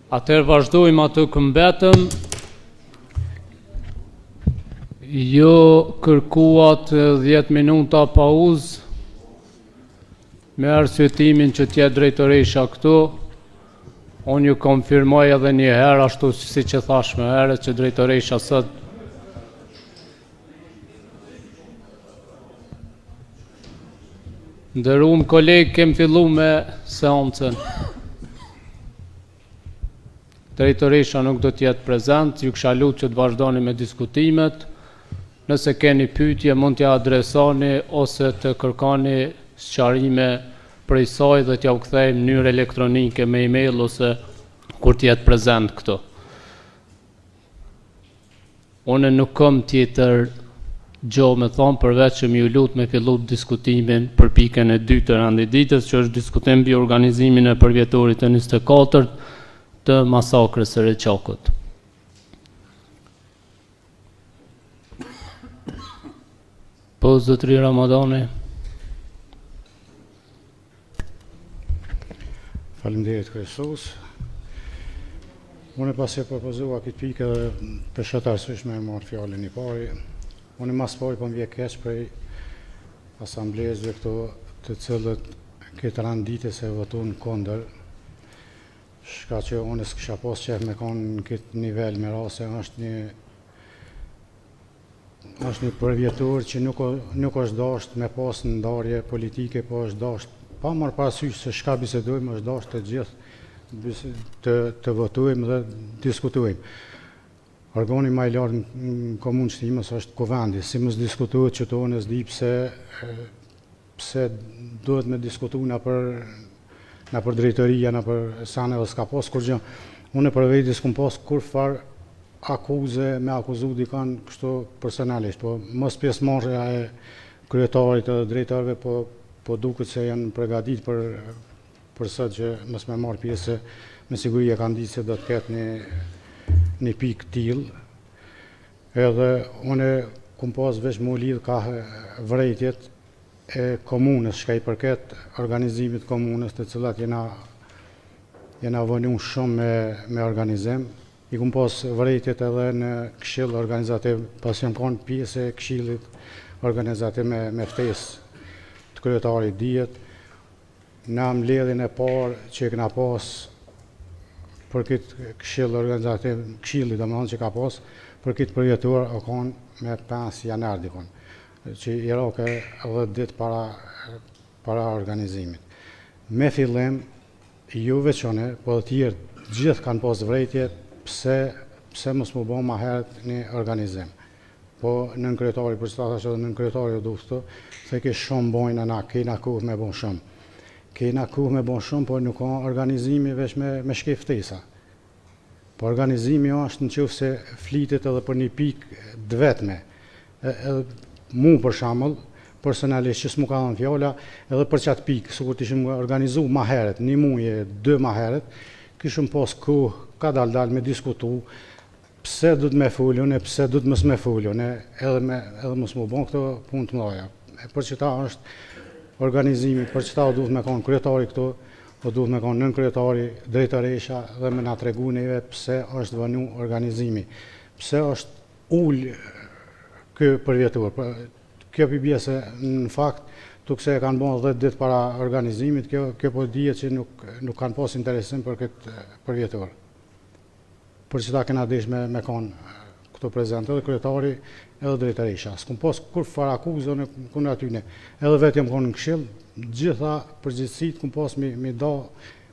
Atëherë vazhdojmë atë ku mbetëm. Jo kërkuat 10 minuta pauzë me arsyetimin që t'jetë drejtoresha këtu. Unë ju konfirmoj edhe një herë ashtu si që thash më herët që drejtoresha sot nderuar kolegë, kem fillu me seancën. Drejtoresha nuk do t'jetë prezent, ju kisha lutur që të vazhdoni me diskutimet. Nëse keni pyetje mund t'ja adresoni ose të kërkoni sqarime prej saj dhe t'ja u kthej në mënyrë elektronike me email ose kur t'jetë prezent këtu. Unë nuk kam tjetër gjë me thonë përveç që më ju lut me fillu diskutimin për pikën e dytë të renditës, që është diskutim mbi organizimin e përvjetorit të 24 të masakrës së Reçokut. Po, zotëri Ramadani. Faleminderit kryesues. Unë pasi propozova këtë pikë për shëtarësisht me marrë fjalën i pari. Unë mas pari po më vjen keq prej asamblezëve këto të cilët këtë renditës e votuan kundër. Shka që unë s'kisha pas qef me kanë në këtë nivel me rase, është një përvjetur që nuk është dasht me pas në ndarje politike, po është dasht, pa marrë parasysh se shka bisedojmë, është dasht të gjithë të votojmë dhe diskutojmë. Organi më i lartë në komunë shtimës është kuvendi, si mos diskutohet që të unë s'di pse duhet me diskutu në për drejtoria, në për sane dhe s'ka pas kur gjë. Unë për vetë s'kum pas kur farë akuze me akuzu dikan kështu personalisht, po mos pjesëmarrja e kryetarit dhe drejtorëve, po duket se janë përgatit për sot që mos me marrë pjesë, me siguri e kanë ditë se do të ketë një pikë tillë. Edhe unë kum pas veç më lidh ka vrejtjet e komunës, shka i përket organizimit komunës, të cilat jena vënu shumë me organizim. I kum pas vrejtjet edhe në këshill organizativ, pas jam kanë pjesë e këshillit organizativ me ftesë të kryetarit dijet. Na mbledhjen e parë që kena pas për këtë këshill organizativ, këshilli domethënë që ka pas për këtë përjetuar o kanë me 5 janar dikon, që i roke edhe ditë para organizimit. Me fillim, ju veçone, po të tjerë gjithë kanë pas vrejtje, pse mos më bëmë ma herët një organizim. Po nën kryetari, për që ta thashtë edhe nën kryetari o duftë, se ke shumë bojnë na, kena kuh me bon shumë. Kena kuh me bon shumë, po nuk ka organizimi veç me shkeftesa. Po organizimi është në qëfë se flitet edhe për një pikë dvetme. Mu për shembull, personalisht që s'mu ka dhënë fjala, edhe për qatë pikë, sikur të ishim organizu ma herët, një muje, 2 ma herët, kishim pas kohë, ka dal me diskutu, pse du të me fullun, e pse du të mos me fullun, edhe mos mu bon këto punë të mdoja. Për që ta është organizimi, për që ta o duhet me konë kryetari këtu, o duhet me konë nën kryetari, drejtoresha, dhe me na tregu neve pse është vënu organizimi, pse është ullë kjo përvjetur. Kjo përbje se në fakt, tukse e kanë bon 10 ditë para organizimit, kjo po dihet që nuk kanë pas interesim për këtë përvjetur. Për që ta kena desh me konë këto prezent, edhe kryetari, edhe drejtoresha. S'kum pas kur fara akuzë në kundër atyne. Edhe vetë jam konë në këshill, gjitha përgjithësit kum pas me da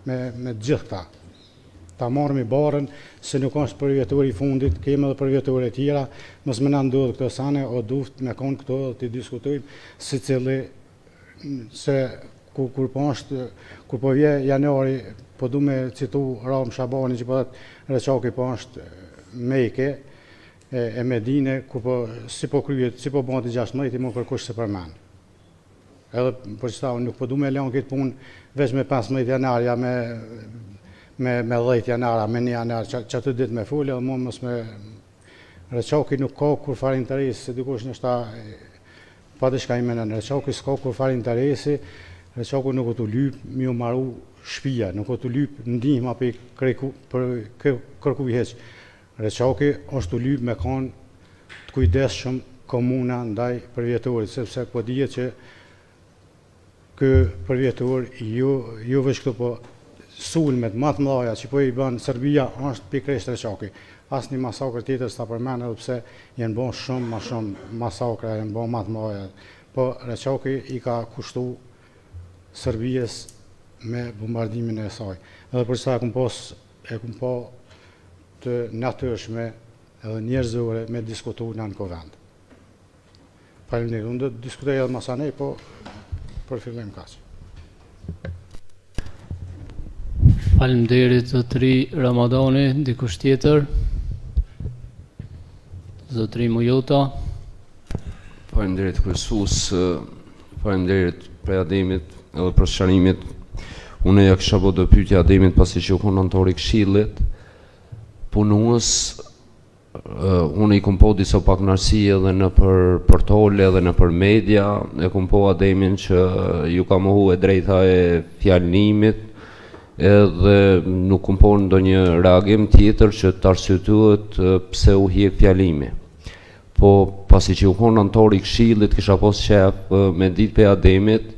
me gjithë këta. Ta marrëm i barën, se nuk është përvjetur i fundit, kemë edhe përvjetur e tjera, mos më na ndodhë këto sane, o duft me konë këto dhe të diskutojmë si cili, se kur po vje janari, po du me citu Ram Shabani që po dhe Reçoki po është Meke e Medine, kur po si po kryet, si po bëndë 16, i më kërkush se për men. Edhe për që ta, nuk po du me leon këtë punë veç me 15 janarja, me 10 janara, me 1 janar, që aty ditë me fullë, edhe mu mos me Reçoki nuk ka kur farë interesi, se dikush nështë ta pa të shka i menën, Reçoki s'ka kur farë interesi, Reçoku nuk u të lypë, mi u maru shtëpia, nuk o të lyp ndihma për kërkuj heq. Reçaki është të lyp me kanë të kujdesshëm komuna ndaj përvjetorit, sepse po dihet që ky përvjetor jo veç këto, po sulmet më të mëdha që po i bën Serbia është pikërisht Reçaki. Asnjë masakër tjetër s'ta përmend, edhe pse janë bën më shumë masakra, janë bën më të mëdha. Po Reçaki i ka kushtu Serbisë me bombardimin e saj. Edhe për sa e kum pa të natyrshme edhe njerëzore me diskutu në vend. Faleminderit. Unë do të diskutoj edhe mas anej, po për fillim kaq. Faleminderit zotëri Ramadani, dikush tjetër? Zotëri Mujota. Faleminderit kryesues, faleminderit për Ademit edhe për sqarimit. Unë ja kisha bërë do pyetje Ademit pasi që u kon anëtar i Këshillit. Punues, unë i kom po disa pakënaqësi edhe në për portale edhe në për media, e kom po Ademin që ju ka mohu e drejta e fjalënimit, edhe nuk kom po ndonjë reagim tjetër që të arsyetuhet pse u hiq fjalimi. Po pasi që u kon anëtar i Këshillit, kisha pas qef me ditë pe Ademit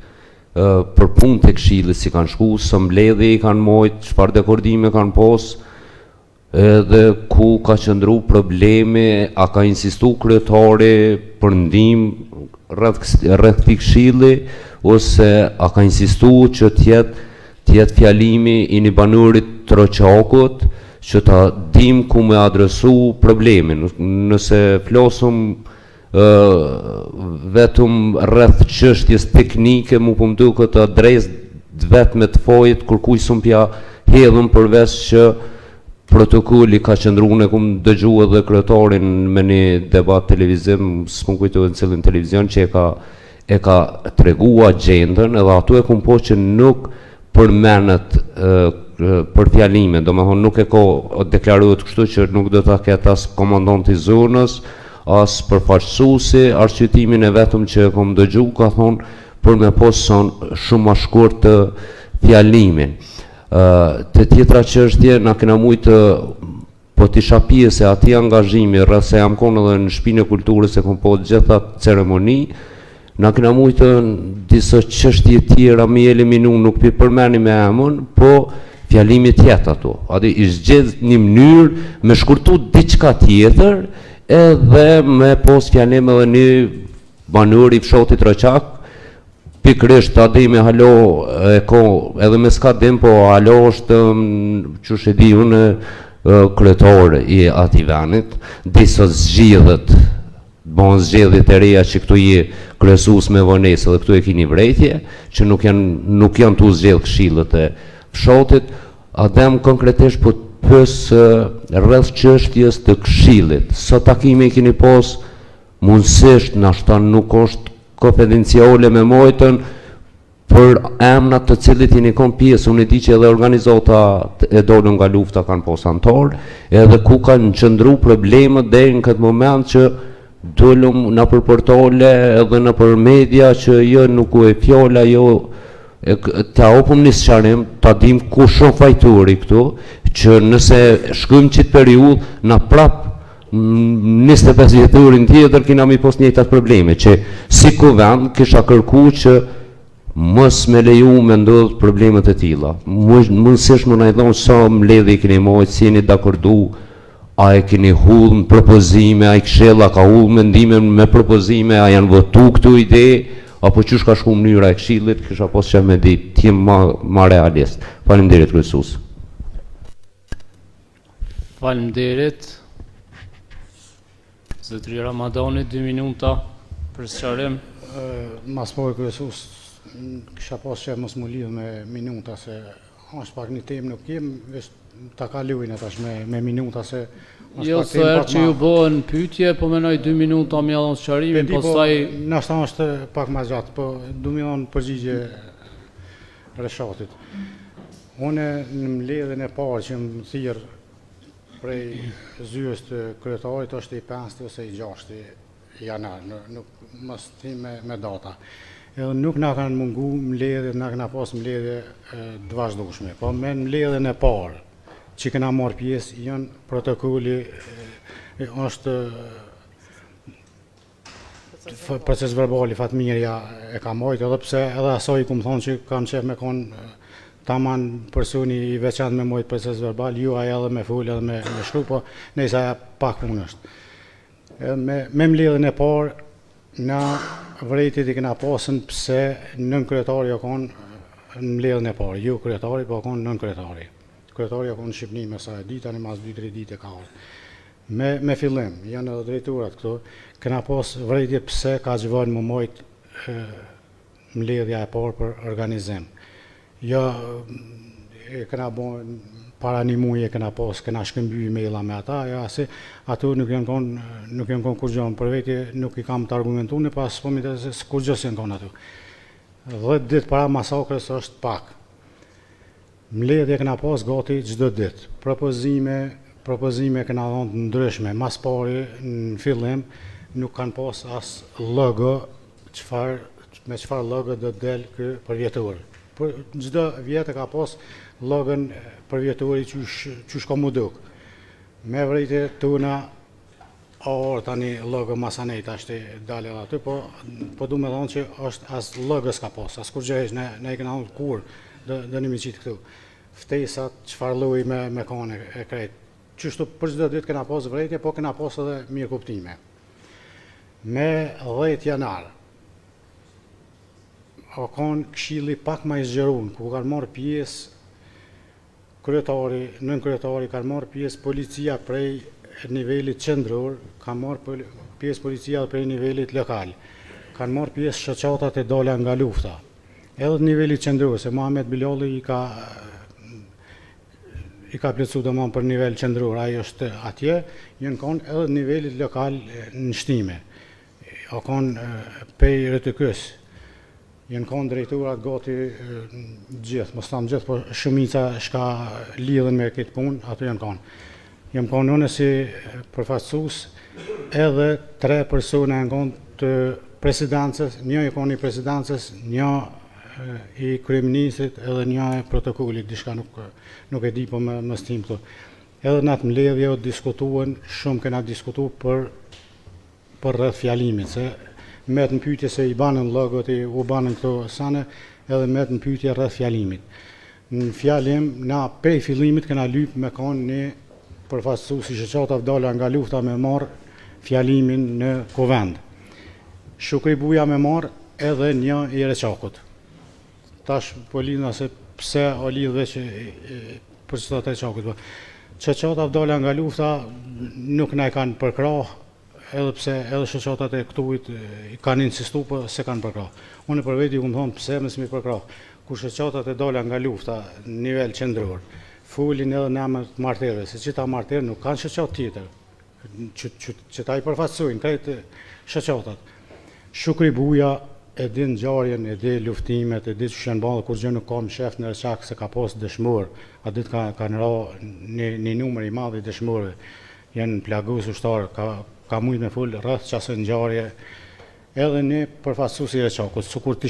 për punë të Këshillit, si kanë shku, së mbledhje i kanë mojt, çfarë dekordime kanë pas, edhe ku ka qëndru probleme, a ka insistu kryetari për ndihmë rreth këtij Këshilli, ose a ka insistu që tjetë fjalimi i një banurit të Reçakut, që ta dim ku me adresu problemin. Nëse flosëm vetëm rreth çështjes teknike, mu po më duket të adresë vetëm të fojit kërkuj sumpja hedhëm, përveç që protokolli ka qëndruar, ne kum dëgjuar edhe kryetarin me një debat televiziv, s'm kujtohet në cilin televizion, që e ka treguar agjendën, edhe aty e kum po që nuk përmenet për fjalime, domethënë nuk e ka deklaruar kështu që nuk do ta ketë as komandanti i zonës, as përfaqësuesi, arsye e vetëm që e kam dëgjuar ka thonë për me poson shumë më shkurt të fjalimin. Të tjetra çështje na kena mujtë po t'isha pjesë e atij angazhimi, rreth se jam konë edhe në shtëpinë e kulturës e kom po gjitha ceremoni, na kena mujtë disa çështje tjera me eliminu, nuk pi përmeni me emën, po fjalimi tjetë ato. Ati i zgjedh një mënyrë me shkurtu diçka tjetër, edhe me pos fjalim edhe një banor i fshatit Reçak, pikërisht Ademi halo e ko, edhe me s'ka dim, po halo është që e di unë kryetar i atij venit, disa zgjidhet, bon zgjedhjet e reja që këtu je kryesues me vonesë dhe këtu e kini vrejtje, që nuk janë tu zgjedh këshillët e fshatit. Adem konkretisht po pës rreth çështjes të Këshillit. Sa takime i keni pas, mundësisht nashta nuk është konfidenciale me mojtën, për emnat të cilit jeni kon pjesë. Unë e di që edhe organizata e dolën nga lufta kanë pas antar, edhe ku kanë qëndru problemet deri në këtë moment që dolëm në për portale edhe në për media që jo nuk u e fjala, jo ta opëm një sqarim, ta dim ku shumë fajtori këtu, që nëse shkojmë qitë periud, na prap 25 vjetorin tjetër kina mi pos njëjtat probleme, që si kuvend kisha kërku që mos me leju me ndodh problemet e tilla. Mundësish më najdhon sa mbledhje i keni mojt, si jeni dakordu, a e keni hull në propozime, a i këshilla ka hull mendimin me propozime, a janë votu këtu ide, apo qysh ka shku mënyra e Këshillit, kisha pos që me di, t'jem ma realist. Faleminderit kryesues. Faleminderit. Zotëri Ramadani, 2 minuta për sqarim. Mas po e kryesues, kisha pas që mos më lidh me minuta, se është pak një temë nuk jem, veç ta kalojnë tash me minuta, se jo se herë që ju bëhen pyetje, po menoj 2 minuta më jallon sqarimin, pastaj nashta është pak më gjatë, po du më dhënë përgjigje Reshatit. Unë në mbledhjen e parë që më thirr prej zyres të kryetarit është i 5 ose i 6 janar, nuk mos tim me data. edhe nuk na kanë mungu mbledhjet, na kanë pas mbledhje të vazhdueshme. Po me mbledhjen e parë që kena marrë pjesë, janë protokolli është proces verbali Fatmirja e ka marrë, edhe pse edhe asaj ku më thonë që kam qef me konë taman personi i veçantë me marrë proces verbal, ju aja edhe me fol edhe me shkru, po nejsa pak punë është. Me mbledhjen e parë, na vërejtit i kena pasën pse nën kryetari o konë në mbledhjen e parë, ju kryetari, po konë nën kryetari. Kryetari o konë në Shqipni me sa e dita, në mas 2-3 dite ka orë. Me fillim, janë edhe drejturat këtu, kena pas vërejtje pse ka gjëvarë më majtë mbledhja e parë për organizim. Ja, kena bo para një muje kena pas, kena shkëmby e-maila me ata, ja, se ato nuk janë konë kur gjë, për veti nuk i kam të argumentu në pas po mi të se kur gjës janë konë ato. 10 ditë para masakrës është pak. Mbledhje kena pas gati çdo ditë. Propozime kena dhënë të ndryshme, mas pari në fillim nuk kanë pas as logo, me çfarë logo do të del ky përvjetor. Për çdo vjet e ka pas logon përvjetori që shko mu duk. Me vrejtje tuna, orë tani logo masanet ashtë dalë edhe aty, po du me thonë që është as logo s'ka pas, as kur gjëhesh, ne i këna thonë kur, dhe një mi qitë këtu. Ftesat, qëfar luj me kone e krejtë. Qështu për çdo ditë këna pas vrejtje, po këna pas edhe mirë kuptime. Me 10 janar, o konë këshilli pak ma i zgjerun, ku kanë marrë pjesë kryetari, nën kryetari kanë marrë pjesë policia prej nivelit qendror, kanë marrë pjesë policia prej nivelit lokal, kanë marrë pjesë shoqatat e dala nga lufta. Edhe nivelit qendror, se Muhamet Bilali i ka plotsu domon për nivel qendror, ai është atje, janë konë edhe nivelit lokal në shtime. O konë pej rëtykës. Janë konë drejturat gati gjithë, mos thamë gjithë, po shumica shka lidhen me këtë punë, ato janë konë. Jam konë nëne si përfaqësues, edhe 3 persona janë konë të presidencës, një i konë i presidencës, një i kryeministrit, edhe një i protokollit, diçka nuk e di, po më stim këtu. Edhe në atë mbledhje o diskutuen, shumë kena diskutu për rreth fjalimit, se me të në pyetje se i banën logot, u banën këto sane, edhe me të në pyetje rreth fjalimit. Në fjalim, na prej fillimit këna lyp me konë një përfaqësues si shoqata vdala nga lufta me marë fjalimin në Kovend. Shukri Buja me marë edhe një i Reçakut. Tash po lidhna se pse o lidh veç për qëta të Reçakut. Shoqata vdala nga lufta nuk na i kanë përkrah, edhe pse edhe shoqatat e këtuit kanë insistu për se kanë përkrah. Unë për veti ku më thonë pse mësë mi përkrah. Kur shoqatat e dala nga lufta në nivel qendror, folin edhe në emër të martyrëve, se që ta martyrë nuk kanë shoqat tjetër, që ta i përfaqësojnë krejt shoqatat. Shukri Buja e di ngjarjen, e di luftimet, e di që shenë bandë, kur gjë nuk kam shef në Reçak se ka pas dëshmor, a dit kanë ra një numër i madh i dëshmorëve, janë plagus ushtarë, ka mujt me full rreth qasë ngjarje, edhe një përfaqësues i Reçakut, sukur të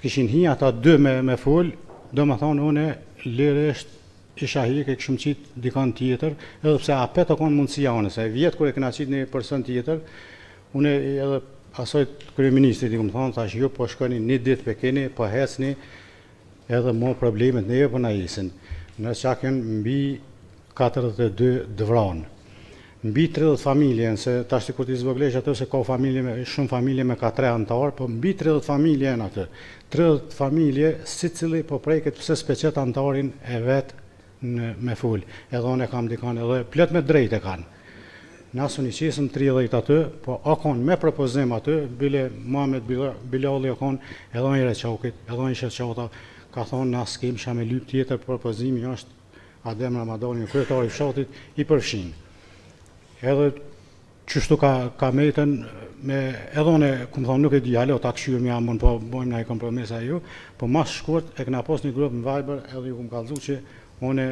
kishin hi ata 2 me full, do më thonë une lirisht isha hi ke këshëm qitë dikan tjetër, edhe pse apet o konë mundësia une, se vjetë kër e këna qitë një person tjetër, une edhe asojt kryeministrit i këmë thonë, thash jo po shkoni një ditë pe keni, po hecni, edhe mo problemet neve po na isin. Në qakën mbi 42 dëvranë. Mbi 30 familje, se tash të kur t'i zvoglesh atë se ka shumë familje me ka 3 antarë, po mbi 30 familje në atë. 30 familje, si cili po prejket pëse speqet antarin e vetë me full. Edhe unë e kam dikan edhe plët me drejt e kanë. Nasu një qesëm 30 atë, po a konë me propozim atë, bile Muhamet Bilali a konë edhe një Reçakit, edhe një shoqata, ka thonë nas kem shka me lyp tjetër, propozimi është Adem Ramadani, kryetari i fshatit, i përfshin. Edhe qështu ka metën, edhe unë, këmë thonë, nuk e di, alo, ta këshyrë mja mund, po bojmë na i kompromisa ju, po mas shkurt e këna pos një grupë në Viber, edhe ju këmë kalzu që unë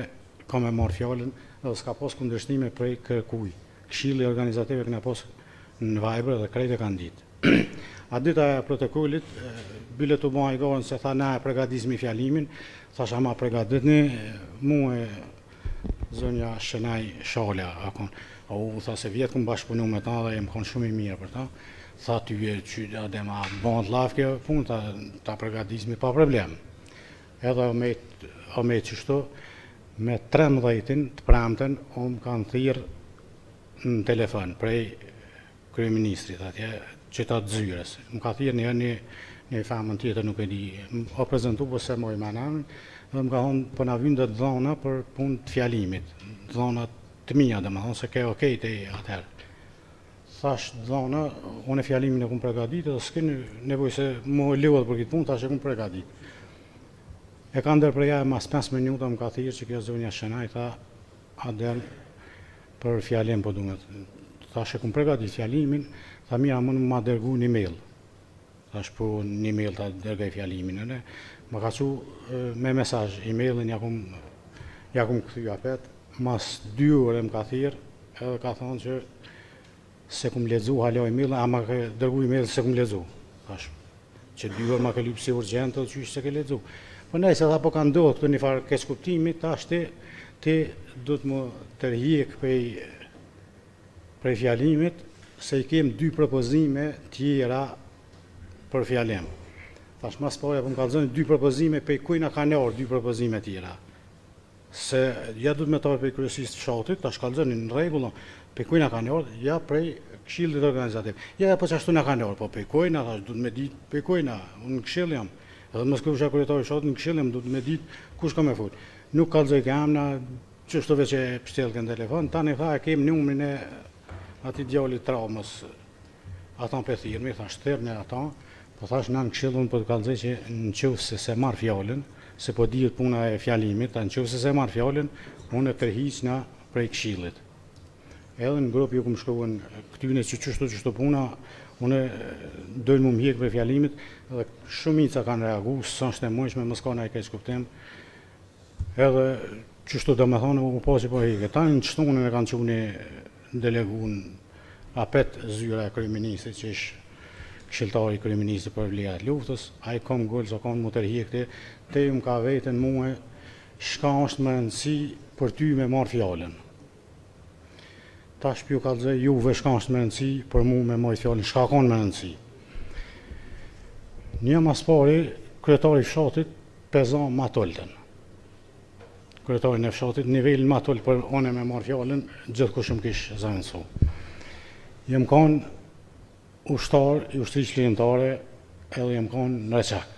kam e marrë fjallën, edhe s'ka pos kundërshtime prej kërkuj. Këshilli organizative këna pos në Viber edhe krejt e kanë ditë. A dyta e protokollit, bile të bëha i gorën se tha na e pregadismi fjalimin, thash ama pregaditni, mu e zënja Shënaj Shalja, tha se vjetë këm bashkëpunu me ta dhe jem konë shumë i mirë për ta, tha ty e qytë adem a bënd laf kjo punë, ta pregadismi pa problem. Edhe o me qështu, me 13-in të pramten, o më kanë thirë në telefon prej kryeministrit atje, që ta të zyres. Më ka thirë një famën tjetër nuk e di, o prezentu për se moj manamin, dhe më ka thonë për na vynë dhe të dhona për punë të fjalimit, dhona të mija dhe më thonë se ke okej të atëherë. Thash dhona, unë e fjalimin e kumë pregadit dhe s'ke nevoj se më lëvët për këtë punë, thash e kumë pregadit. E ka ndërpreja e mas 5 minuta më ka thirë që kjo zonja Shënaj, tha adel për fjalim po dumet. Thash e kumë pregadit fjalimin, tha mira më ma dërgu një mail. Thash po një mail ta dërgaj fjalimin, më ka që me mesazh, e-mailin ja kum këthy apet, mas 2 ore më ka thirë, edhe ka thonë që se kum ledzu, halo e-mailin, a ma ke dërgu e-mailin se kum ledzu. Thash, që 2 orë ma ke lypë si urgjente, që ishte se ke ledzu. Po nej, se tha po ka ndodhë këtë një farë keq kuptimi, tash ti du të më tërhjek prej fjalimit, se i kem 2 propozime tjera për fjalim. Tash mas poja për më kalëzën 2 propozime, pej kujna ka nërë 2 propozime tjera. Se ja du të me tarë pej kryesisë të fshatit, tash kalëzën në regullon, pej kujna ka nërë, ja prej këshillit organizativ. Ja po qashtu na ka nërë, po pej kujna, tash du të me ditë pej kujna, unë në këshill jam. Edhe më skërusha kryetari fshatit në këshill jam, du të me ditë kush ka me fut. Nuk kalëzoj ke amna, qështove që pështelë kënë telefon, tani tha e kem numrin e ati djallit traumës, ata për thirëmi, tha shtërë në ata, po thash në këshillun për të kalëzoj që në qëfë se marë fjallin, se po dihet puna e fjalimit, ta në qëfë se marë fjallin, unë e tërhiqna prej këshillit. Edhe në grup ju këmë shkruan këtyne që qështu puna, unë dojnë më mjekë për fjalimit, edhe shumica kanë reagu, së është e mojshme, më s'ka na i keq kuptim, edhe qështu do me thonë, u pasi po heke. Ta në qështunën e kanë quni delegun apet zyra e kryeministit, që ish këshiltari i kryeministit për vlerat luftës, a i kom gullë, so kanë më tërhjekti, te ju më ka vetën muhe, shka është më rëndësi për ty me marë fjallën. Ta shpju ka të zë, juve shka është më rëndësi për mu me marë fjallën, shka kanë më rëndësi. Një mas pari, kryetari fshatit pezan ma tolten. Kryetarin e fshatit, nivelin ma toll për one me marë fjallën, gjithë kush më kishë zënësu. Jem kanë ushtar, i ushtrisë ligjëtare, edhe jem kanë në Reçak.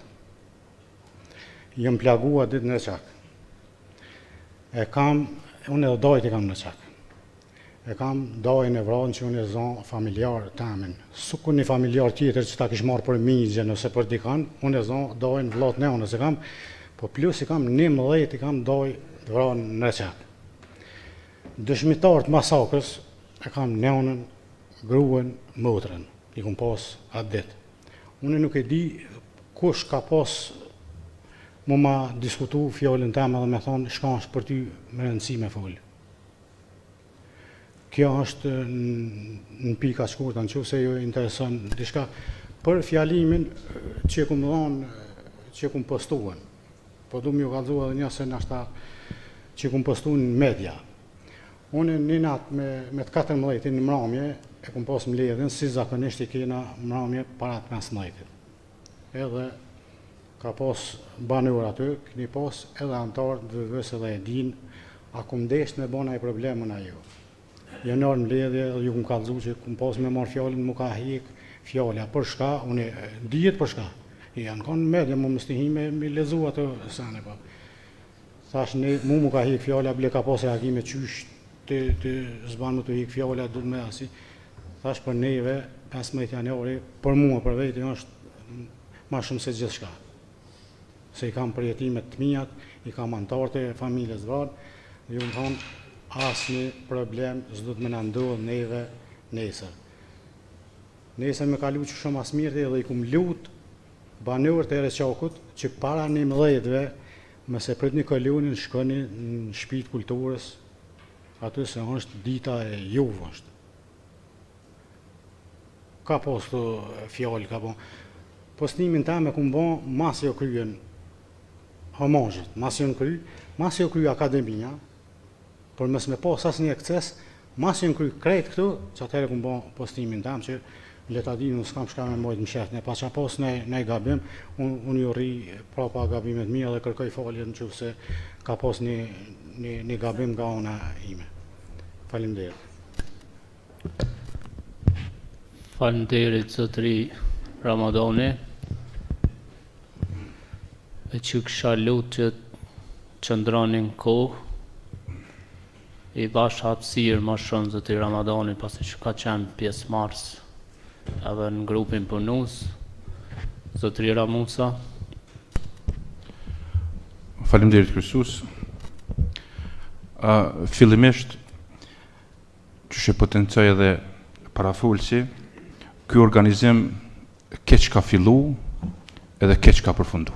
Jem plagua ditë në Reçak. Unë edhe dajt i kam në Reçak. E kam dajnë e vranë që unë e zonë familjar të amin. Suku një familjar tjetër që ta kish marë për migje nëse për dikan, unë e zonë dajnë vlatë ne unë se kam, po plus i kam 11 i kam dajnë vranë në Reçak. Dëshmitar të masakrës e kam neonën, gruën, motrën, i kum pas atë ditë. Unë nuk e di kush ka pas mu ma diskutu fjallin tema dhe me thonë shka është për ty me rëndësi me folë. Kjo është në pika shkurta, në që se ju intereson dishka për fjalimin që e kumë dhonë, që e kumë postuën. Po du më ju kalzu edhe njëse nashta që e kumë postuën në media. Unë një natë me të 14 në mramje, e kumë pas mbledhin, si zakonisht i kena mramje para të 15. Edhe ka pas banur aty, këni pas edhe antarë dhe vësë edhe e din, a kumë desh me bona i problemën a ju. Janë në mbledhje dhe ju kumë kalzu që kumë pas me marë fjallin, mu ka hek fjallja. Për shka, unë dijet për shka. Janë kanë media, mu më stihime, me lezu atë sene. Thash, mu ka hek fjallja, ble ka pas reagime qysh, të zbanë më të hek fjallja, du me asi. Thash, për neve, 15 janari, për mua, për veti, është ma shumë se gjithë shka. Se i kam përjetimet të mijat, i kam antarte, familjes vranë, dhe ju më thonë, asë një problem s'do të me nëndohë neve nesër. Nesër me kalu që shumë asë mirë dhe i kumë lutë banurët e Reçakut që para 11-ve mëse prit një kalunin shkoni në shtëpitë kulturës aty se është dita e juve është. ka pas të fjallë, ka bon. Postimin ta me ku bon, mas jo kryen homazhit, mas jo në kry, mas jo kry akademia, por mes me pas as një akces, mas jo në kry krejt këtu, që atëherë ku bon postimin tam, që leta di, nuk s'kam shka me mojtë më shetë, pa që pas ne gabim, unë ju rri prapa gabimet mija dhe kërkoj falje në qëfë se ka pas një gabim nga ona ime. Faleminderit. Faleminderit zotëri Ramadani. E që kësha lutë që qëndronin kohë, i bash hapësirë ma shumë zotëri Ramadani, pasi që ka qenë pjesë mars edhe në grupin punus. Zotëri Ramusa. Faleminderit Krysus. Fillimisht, që shë potencoj edhe parafolsi, ky organizim keq ka fillu edhe keq ka përfundu.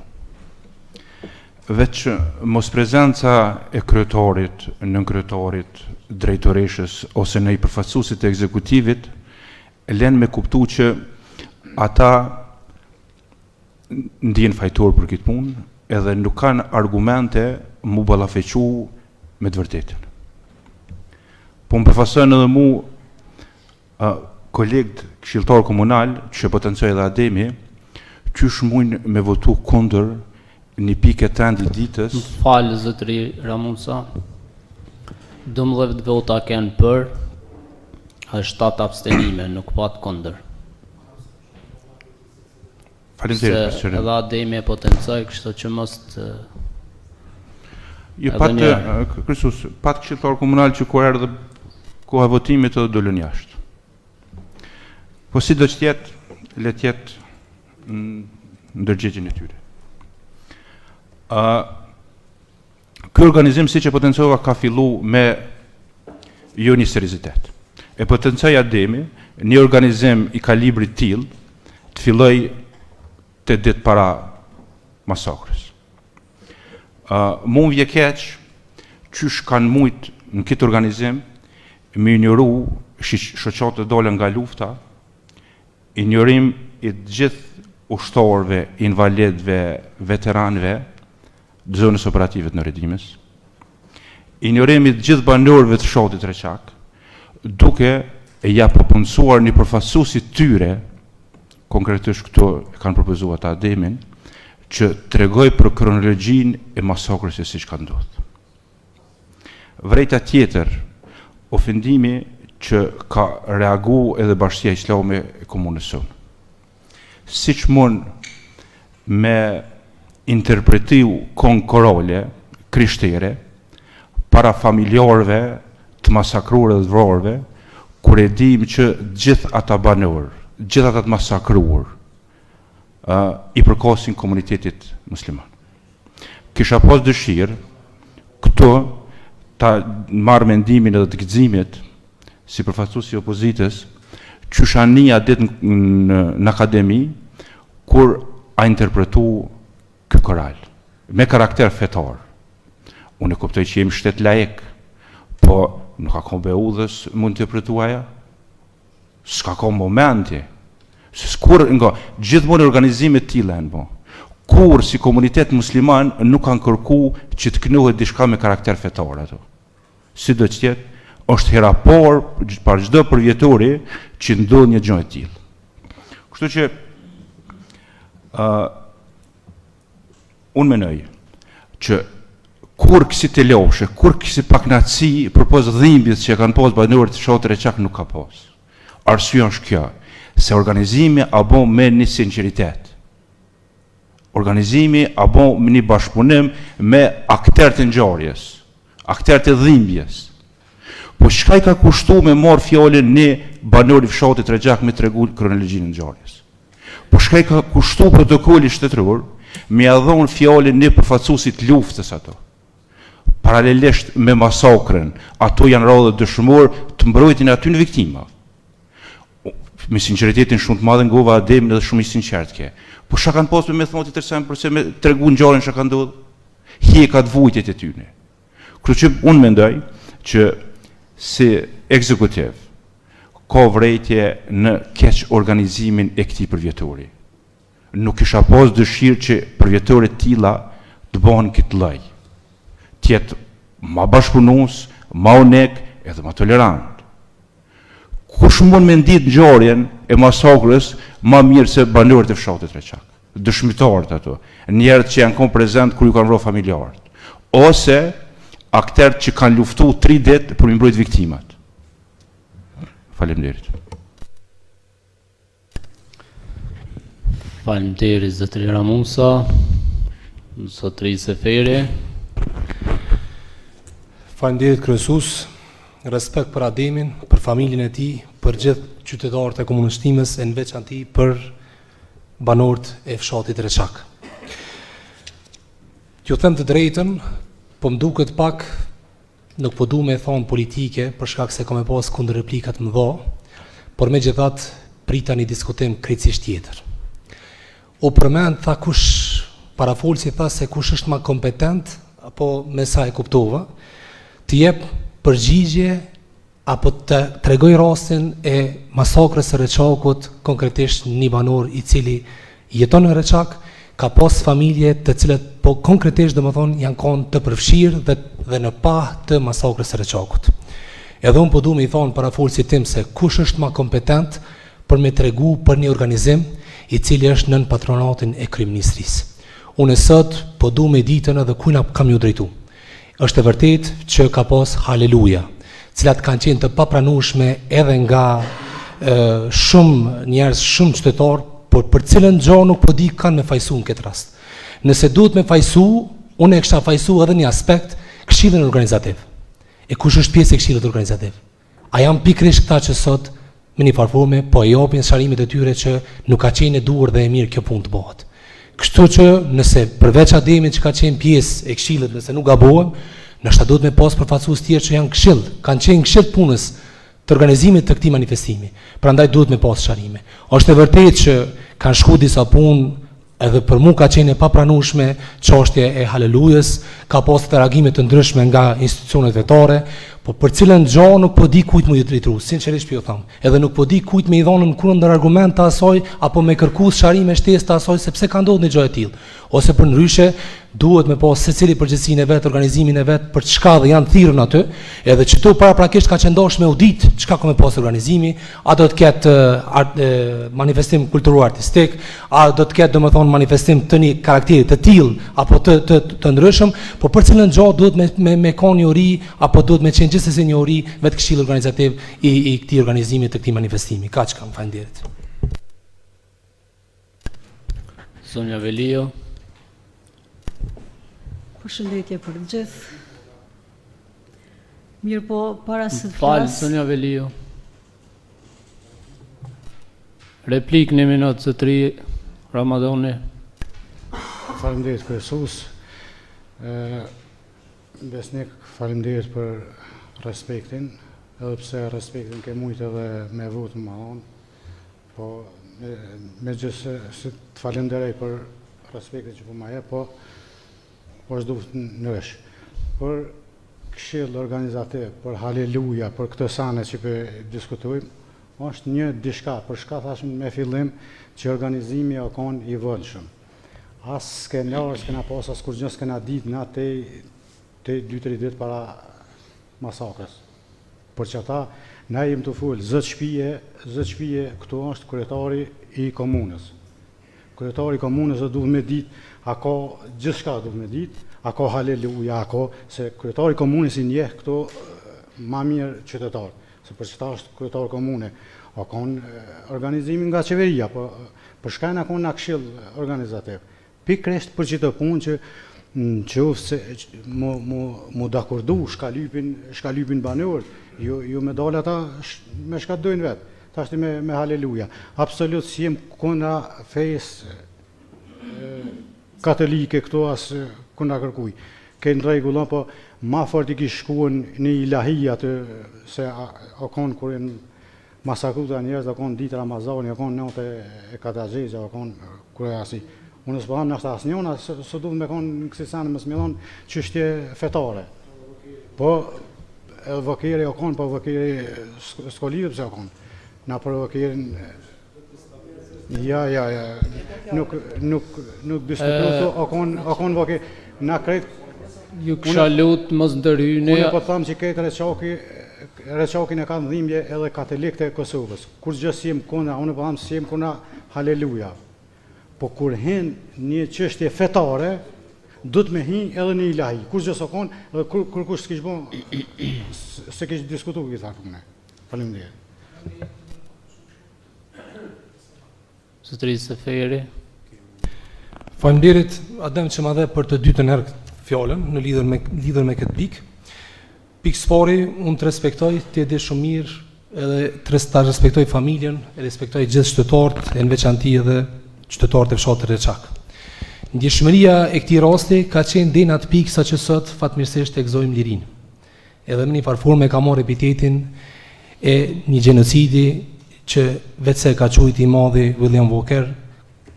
Veç mos prezenca e kryetarit, nënkryetarit, drejtoreshës ose në i përfaqësuesit e ekzekutivit lën me kuptu që ata ndjen fajtor për këtë punë edhe nuk kanë argumente mu ballafequ me të vërtetën. Po më përfaqëson edhe mu kolegët këshilltar komunal që potencoj edhe Ademi, qysh mujnë me votu kundër një pikë të ndi ditës. Falë zotëri Ramusa, 12 vota kanë për, a 7 abstenime, nuk pat kundër. Faleminderit Se edhe Ademi e potencoj, kështu që mos të... Jo, pat, Krysus, pat këshilltar komunal që kur erdhe koha votimit edhe dolën jashtë. Po si do që tjetë, le tjetë në ndërgjegjen e tyre. Ky organizim, si që potencova, ka fillu me jo një serizitet. E potencoj Ademi, një organizim i kalibrit till, të filloj të ditë para masakrës. Mu më vje keq, qysh kanë mujt në këtë organizim, me injoru shoqatë të dole nga lufta, injorim i gjithë ushtorëve, invalidëve, veteranëve, të zonës operative të Nëredimës, injorim i gjithë banorëve të fshatit Reçak, duke e ja përpunësuar një përfaqësuesit tyre, konkretisht këto e kanë propozuar ata Ademin, që tregoj për kronologjinë e masakrës e siç ka ndodhur. Vrejta tjetër, ofendimi që ka reagu edhe Bashkia Islame e komunës sonë. Siç mund me interpretiu konkorale, krishtere, para familjarëve të masakruar dhe vrarëve, kur e dim që gjithë ata banorë, gjithë ata të masakruar, i përkasin komunitetit musliman. Kisha pas dëshirë, këto ta marrë mendimin edhe të gëzimit, si përfaqësues i opozitës, qyshania ditë në akademi, kur a interpretu ky koral, me karakter fetar. Unë e kuptoj që jemi shtet laik, po nuk ka kon beudhës mund të interpretuaja, s'ka kon momenti, s'kur nga gjithmonë organizimet tilla janë bo. Kur si komunitet musliman nuk kanë kërku që të kënohet diçka me karakter fetar ato. Si do të jetë, është hera por për çdo përvjetori që ndodh një gjë e tillë. Kështu që unë menoj që kur kësi të loshe, kur kësi paknaci përpos dhimbjes që kanë pas banorët të fshatit Reçak nuk ka pas. Arsyeja është kjo, se organizimi a bo me një sinqeritet. Organizimi a bo me një bashkëpunim me akterët e ngjarjes, akterët e dhimbjes. Po çka i ka kushtu me marr fjalën një banor i fshatit Reçak me tregu kronologjinë e ngjarjes? Po çka i ka kushtu protokolli shtetëror me ia dhënë fjalën një përfaqësuesit luftës ato? Paralelisht me masakrën, ato janë rrodhë dëshmor të mbrojtjen e aty në viktima. Me sinqeritetin shumë të madhe ngova Ademin edhe shumë i sinqert ke. Po çka kanë pasur me thonë të tërsen përse me tregu ngjarjen çka ka ndodhur? Hjekat vujtjet e tyre. Kështu që unë mendoj që si ekzekutiv, ka vrejtje në keq organizimin e këtij përvjetori. Nuk kisha pas dëshirë që përvjetorit tilla të bëhen këtë lloj. Tjetë ma bashkëpunues, ma onek edhe ma tolerant. Kush mund me nditë ngjarjen e masakrës ma mirë se banorët e fshatit Reçak, dëshmitarët ato, njerëz që janë kon prezent kur ju kanë vrarë familjarët, ose akterët që kanë luftu 3 ditë për mi mbrojt viktimat. Faleminderit. Faleminderit zotëri Ramusa, zotëri Seferi. Faleminderit kryesues, respekt për Ademin, për familjen e tij, për gjithë qytetarët e komunës timës, e në veçanti për banorët e fshatit Reçak. Ju them të drejtën, po më duket pak, nuk po du me thonë politike, për shkak se kam e pas kundër replikat më dha, por megjithatë prita një diskutim krejtësisht tjetër. U përmend tha kush, parafolsi tha se kush është më kompetent, apo me sa e kuptova, të jep përgjigje apo të tregoj rastin e masakrës së Reçakut, konkretisht një banor i cili jeton në Reçak, ka pas familje të cilat po konkretisht domethënë janë qenë të përfshirë dhe në pah të masakrës së Reçakut. Edhe unë po du me i thonë parafolsit tim se kush është më kompetent për me tregu për një organizim i cili është nën patronatin e kryeministrisë. Unë sot po du me ditën edhe kujna kam ju drejtu. Është e vërtet që ka pas haleluja, cilat kanë qenë të papranueshme edhe nga shumë njerëz, shumë qytetarë, por për cilën gjë nuk po di kanë me fajsu në këtë rast. Nëse duhet me fajsu, unë e kisha fajsu edhe një aspekt, këshillin organizativ. E kush është pjesë e këshillit organizativ? A janë pikërisht këta që sot me një farforme po e japin sharimet e tyre që nuk ka qenë e duhur dhe e mirë kjo punë të bëhet. Kështu që nëse përveç Ademit që ka qenë pjesë e këshillit, nëse nuk gabohem, nështë duhet me pas përfaqësues tjerë që janë këshill, kanë qenë këshill punës të organizimit të këtij manifestimi. Prandaj duhet me pas sharime. Është e vërtetë që kanë shku disa punë, edhe për mu ka qenë e papranueshme çështja e halelujës, ka pas të reagime të ndryshme nga institucionet vetare, po për cilën gjë nuk po di kujt më i drejtuar, sinqerisht po ju them. Edhe nuk po di kujt më i dhonën kundër argument të asaj apo me kërkues sharime shtesë të asaj sepse ka ndodhur një gjë e tillë. Ose për ndryshe duhet me pas secili përgjegjësinë e vet, organizimin e vet për çka dhe janë thirrën aty, edhe që tu paraprakisht ka qendosh me audit çka ka me pas organizimi, a do të ketë manifestim kulturor artistik, a do të ketë domethënë manifestim të një karakteri të tillë apo të ndryshëm, po për cilën gjë duhet me kanë një ori apo duhet me qenë gjithsesi një ori vetë këshilli organizativ i këtij organizimi të këtij manifestimi. Kaq kam, faleminderit. Sonja Velio. Përshëndetje për gjithë. Mirë po, para se të Falë, flas. Sonja Velio. Replik në minutë zotëri Ramadani. Faleminderit kryesues. Besnik, faleminderit për respektin, edhe pse respektin ke mujtë edhe me votë më anë, po me gjithë se të falenderoj për respektin që po ma jep, po është duhet në vesh. Për këshill organizativ, për haleluja, për këtë sane që për diskutojmë, është një diçka, për shka thashmë me fillim që organizimi o konë i vëllshëm. As skenar, s'kena pas, as kur gjë s'kena ditë na te 2-3 ditë para masakrës. Për që ata, na jem të full, zëtë shpije, këtu është kryetari i komunës. Kryetari i komunës dhe duhet me ditë, a ka gjithë shka duhet me ditë, a ka haleluja, a ka, se kryetari i komunës i njeh këtu ma mirë qytetarë, se për që ta është kryetari komune, a ka organizimin nga qeveria, për shka në ka në këshill organizativ. Pikresht për që të punë që se mu dakordu shkalypin banorët, ju me dalë ata me shka dojnë vetë, ta është me haleluja. Absolut si jem kundra fejs katolike këto asë kundra kërkuj. Kënë regullon, po ma fort i kishë shkuen një ilahia të se o konë kërën masakruta njerëz, o konë ditë Ramazani, o konë nëte e katazhezja, o konë kërë asi. Unë së bëham nështë asë njona, së duhet me konë në kësi sanë më smilon qështje fetare. Po, edhe vëkeri o konë, po vëkeri s'kolirë pëse o konë. na provokirin. Ja. Nuk diskutu, akon voki, na krejt. Ju kisha lut mos ndërhyni. Unë po tham që këtë Reçakin e ka në dhimbje edhe katolikët e Kosovës. Kur gjë si jem kona, unë po tham si jem kona, haleluja. Po kur hen një çështje fetare, duhet me hi edhe një ilahi. Kur gjë sokon, edhe kur kush s'kish bon, se kish diskutu këtë thakë mëne. Faleminderit. Zotëri Seferi. Faleminderit Adem që ma dhe për të dytën herë fjalën në lidhur me këtë pikë. Pikë spori, unë të respektoj, të edhe shumë mirë, edhe të respektoj familjen, e respektoj gjithë qytetarët, e në veçanti edhe qytetarët e fshatit Reçak. Ndjeshmëria e këtij rasti ka qenë deri në atë pikë sa që sot fatmirësisht e gëzojmë lirinë. Edhe me një farforme ka marrë epitetin e një gjenocidi që vetëse ka quajtur i madhi William Walker,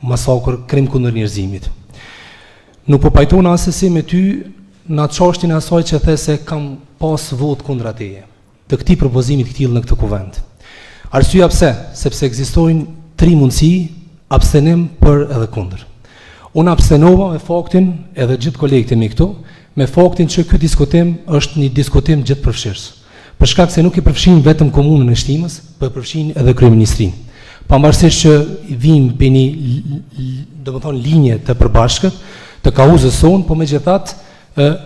masakër, krim kundër njerëzimit. Nuk po pajtona asesi me ty në atë çështjen e asaj që the se kam pas vot kundër ateje, të këtij propozimit të tillë në këtë kuvent. Arsyeja pse? Sepse ekzistojnë 3 mundësi, abstenim, për edhe kundër. Unë abstenova me faktin, edhe gjithë kolegët e mi këtu, me faktin që ky diskutim është një diskutim gjithëpërfshirës. Për shkak se nuk i përfshin vetëm komunën e Shtimës, por e përfshin edhe kryeministrinë. Pavarësisht që vijmë me një, domethënë, linje të përbashkët, të kauzës sonë, por megjithatë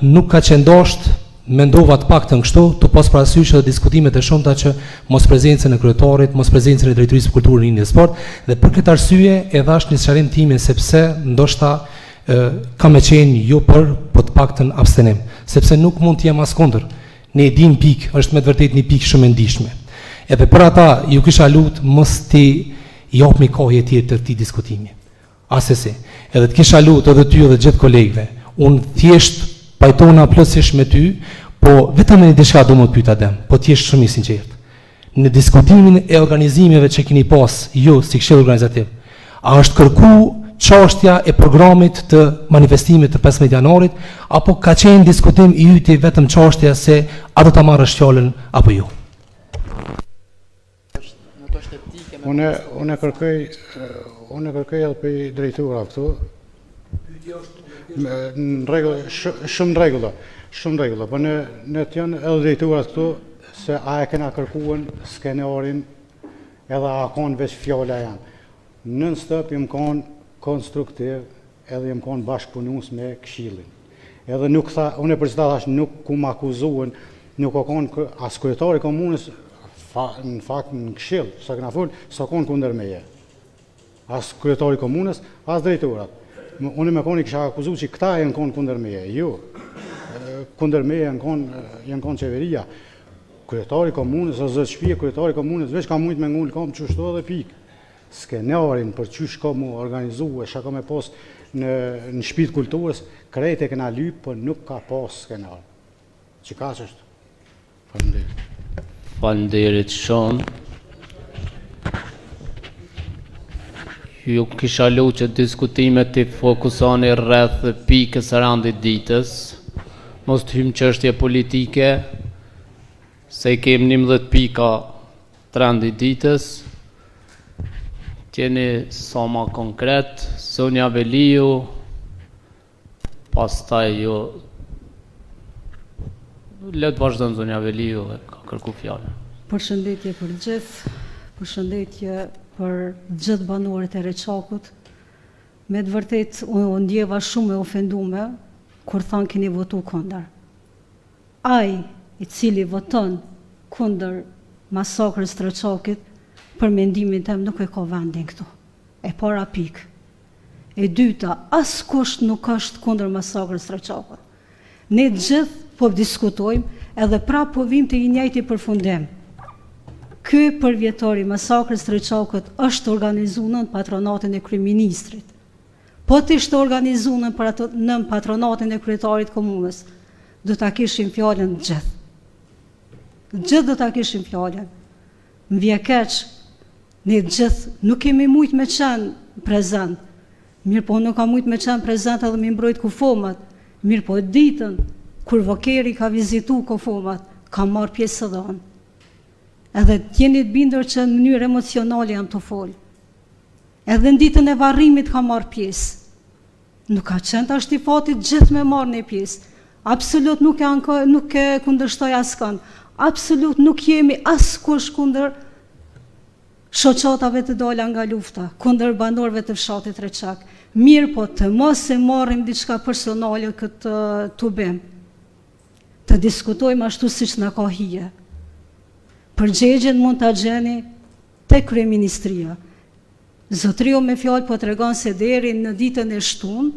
nuk ka qendosht, mendova të paktën kështu, të pas parasysh edhe diskutimet e shumta që mos prezencën e kryetarit, mos prezencën e drejtorisë për kulturën, rinë dhe sport, dhe për këtë arsye e dhash një sqarim time sepse ndoshta ka me qenë jo për, po të paktën abstenim, sepse nuk mund të jem as kundër. Ne e dim pikë, është me të vërtetë një pikë shumë e ndihshme. Edhe për ata ju kisha lut mos ti japni kohë tjetër të këtij diskutimi. Asesi, edhe të kisha lut edhe ty edhe gjithë kolegëve. Unë thjesht pajtona plotësisht me ty, po vetëm në diçka do më pyet Adem, po ti je shumë i sinqert. Në diskutimin e organizimeve që keni pas, ju si këshill organizativ, a është kërku çështja e programit të manifestimit të 15 janarit, apo ka qenë diskutim i yti vetëm çështja se a do ta marrësh fjalën apo jo? Unë kërkoj edhe për drejtura këtu. Në rregull, shumë rregulla, po në të janë edhe drejturat këtu se a e kena kërkuar skenarin edhe a kanë veç fjala janë. Non stop jam kanë konstruktiv edhe jam kanë bashkëpunues me këshillin. Edhe nuk tha, unë për çfarë thash nuk ku më akuzuan, nuk ka kanë as kryetari i komunës në fakt në këshill, sa kena fol, sa kanë kundër meje. As kryetari i komunës, as drejtorat. Unë me koni kisha akuzuar që këta janë konë kundër meje, jo. Kundër meje janë konë qeveria. Kryetari i komunës, o zëtë shpije, kryetari i komunës, veç ka mujtë me ngullë kam qështu edhe pikë. Skenarin për qysh ka mu organizu e shka ka me pos në shtëpitë kulturës, krejt e kena lypë, për nuk ka pos skenar. Që ka që është? Faleminderit. Faleminderit shumë. Ju kisha lutë që diskutimet të fokusoni rreth pikës së randit ditës, mos të hymë çështje politike, se i kem 11 pika të randit ditës, tjeni sa ma konkret, Sonja Veliu, pastaj ju, letë vazhdojnë Sonja Veliu e ka kërku fjallën. Përshëndetje për gjithë, përshëndetje për gjithë banorët e Reçakut. Me të vërtet, unë ndjeva shumë e ofendume kur thanë keni votu kundër. Ai i cili voton kundër masakrës të Reçakit, për mendimin tim nuk e ka vendin këtu. E para pikë. E dyta, askush nuk është kundër masakrës të Reçakut. Ne gjithë po diskutojmë edhe prapë po vim të i njëjti përfundim. Ky përvjetari masakrës të Reçakut është organizuar në patronatin e kryeministrit. Po të ishte organizuar në patronatin e kryetarit komunës, do ta kishim fjalën gjithë. Gjithë do ta kishim fjalën. Më vjen keq, ne gjithë nuk kemi mujt me qenë prezent. Mirë po nuk ka mujt me qenë prezent edhe me mbrojt kufomat. Mirë po ditën kur Vokeri ka vizitu kufomat, ka marrë pjesë së dhënë. edhe t'jeni të bindur që në mënyrë emocionale jam të folë. Edhe në ditën e varrimit ka marrë pjesë. Nuk ka qenë tash i fatit gjithë me marrë një pjesë. Absolut nuk e kundërshtoj askën. Absolut nuk jemi askush kundër shoqatave të dola nga lufta, kundër banorëve të fshatit Reçak. Mirë po të mos e marrim diçka personale këtë të bëjmë. Të diskutojmë ashtu siç na ka hije. Përgjigjen mund ta gjeni te kryeministria. Zotëriu me fjalë po tregon se deri në ditën e shtunë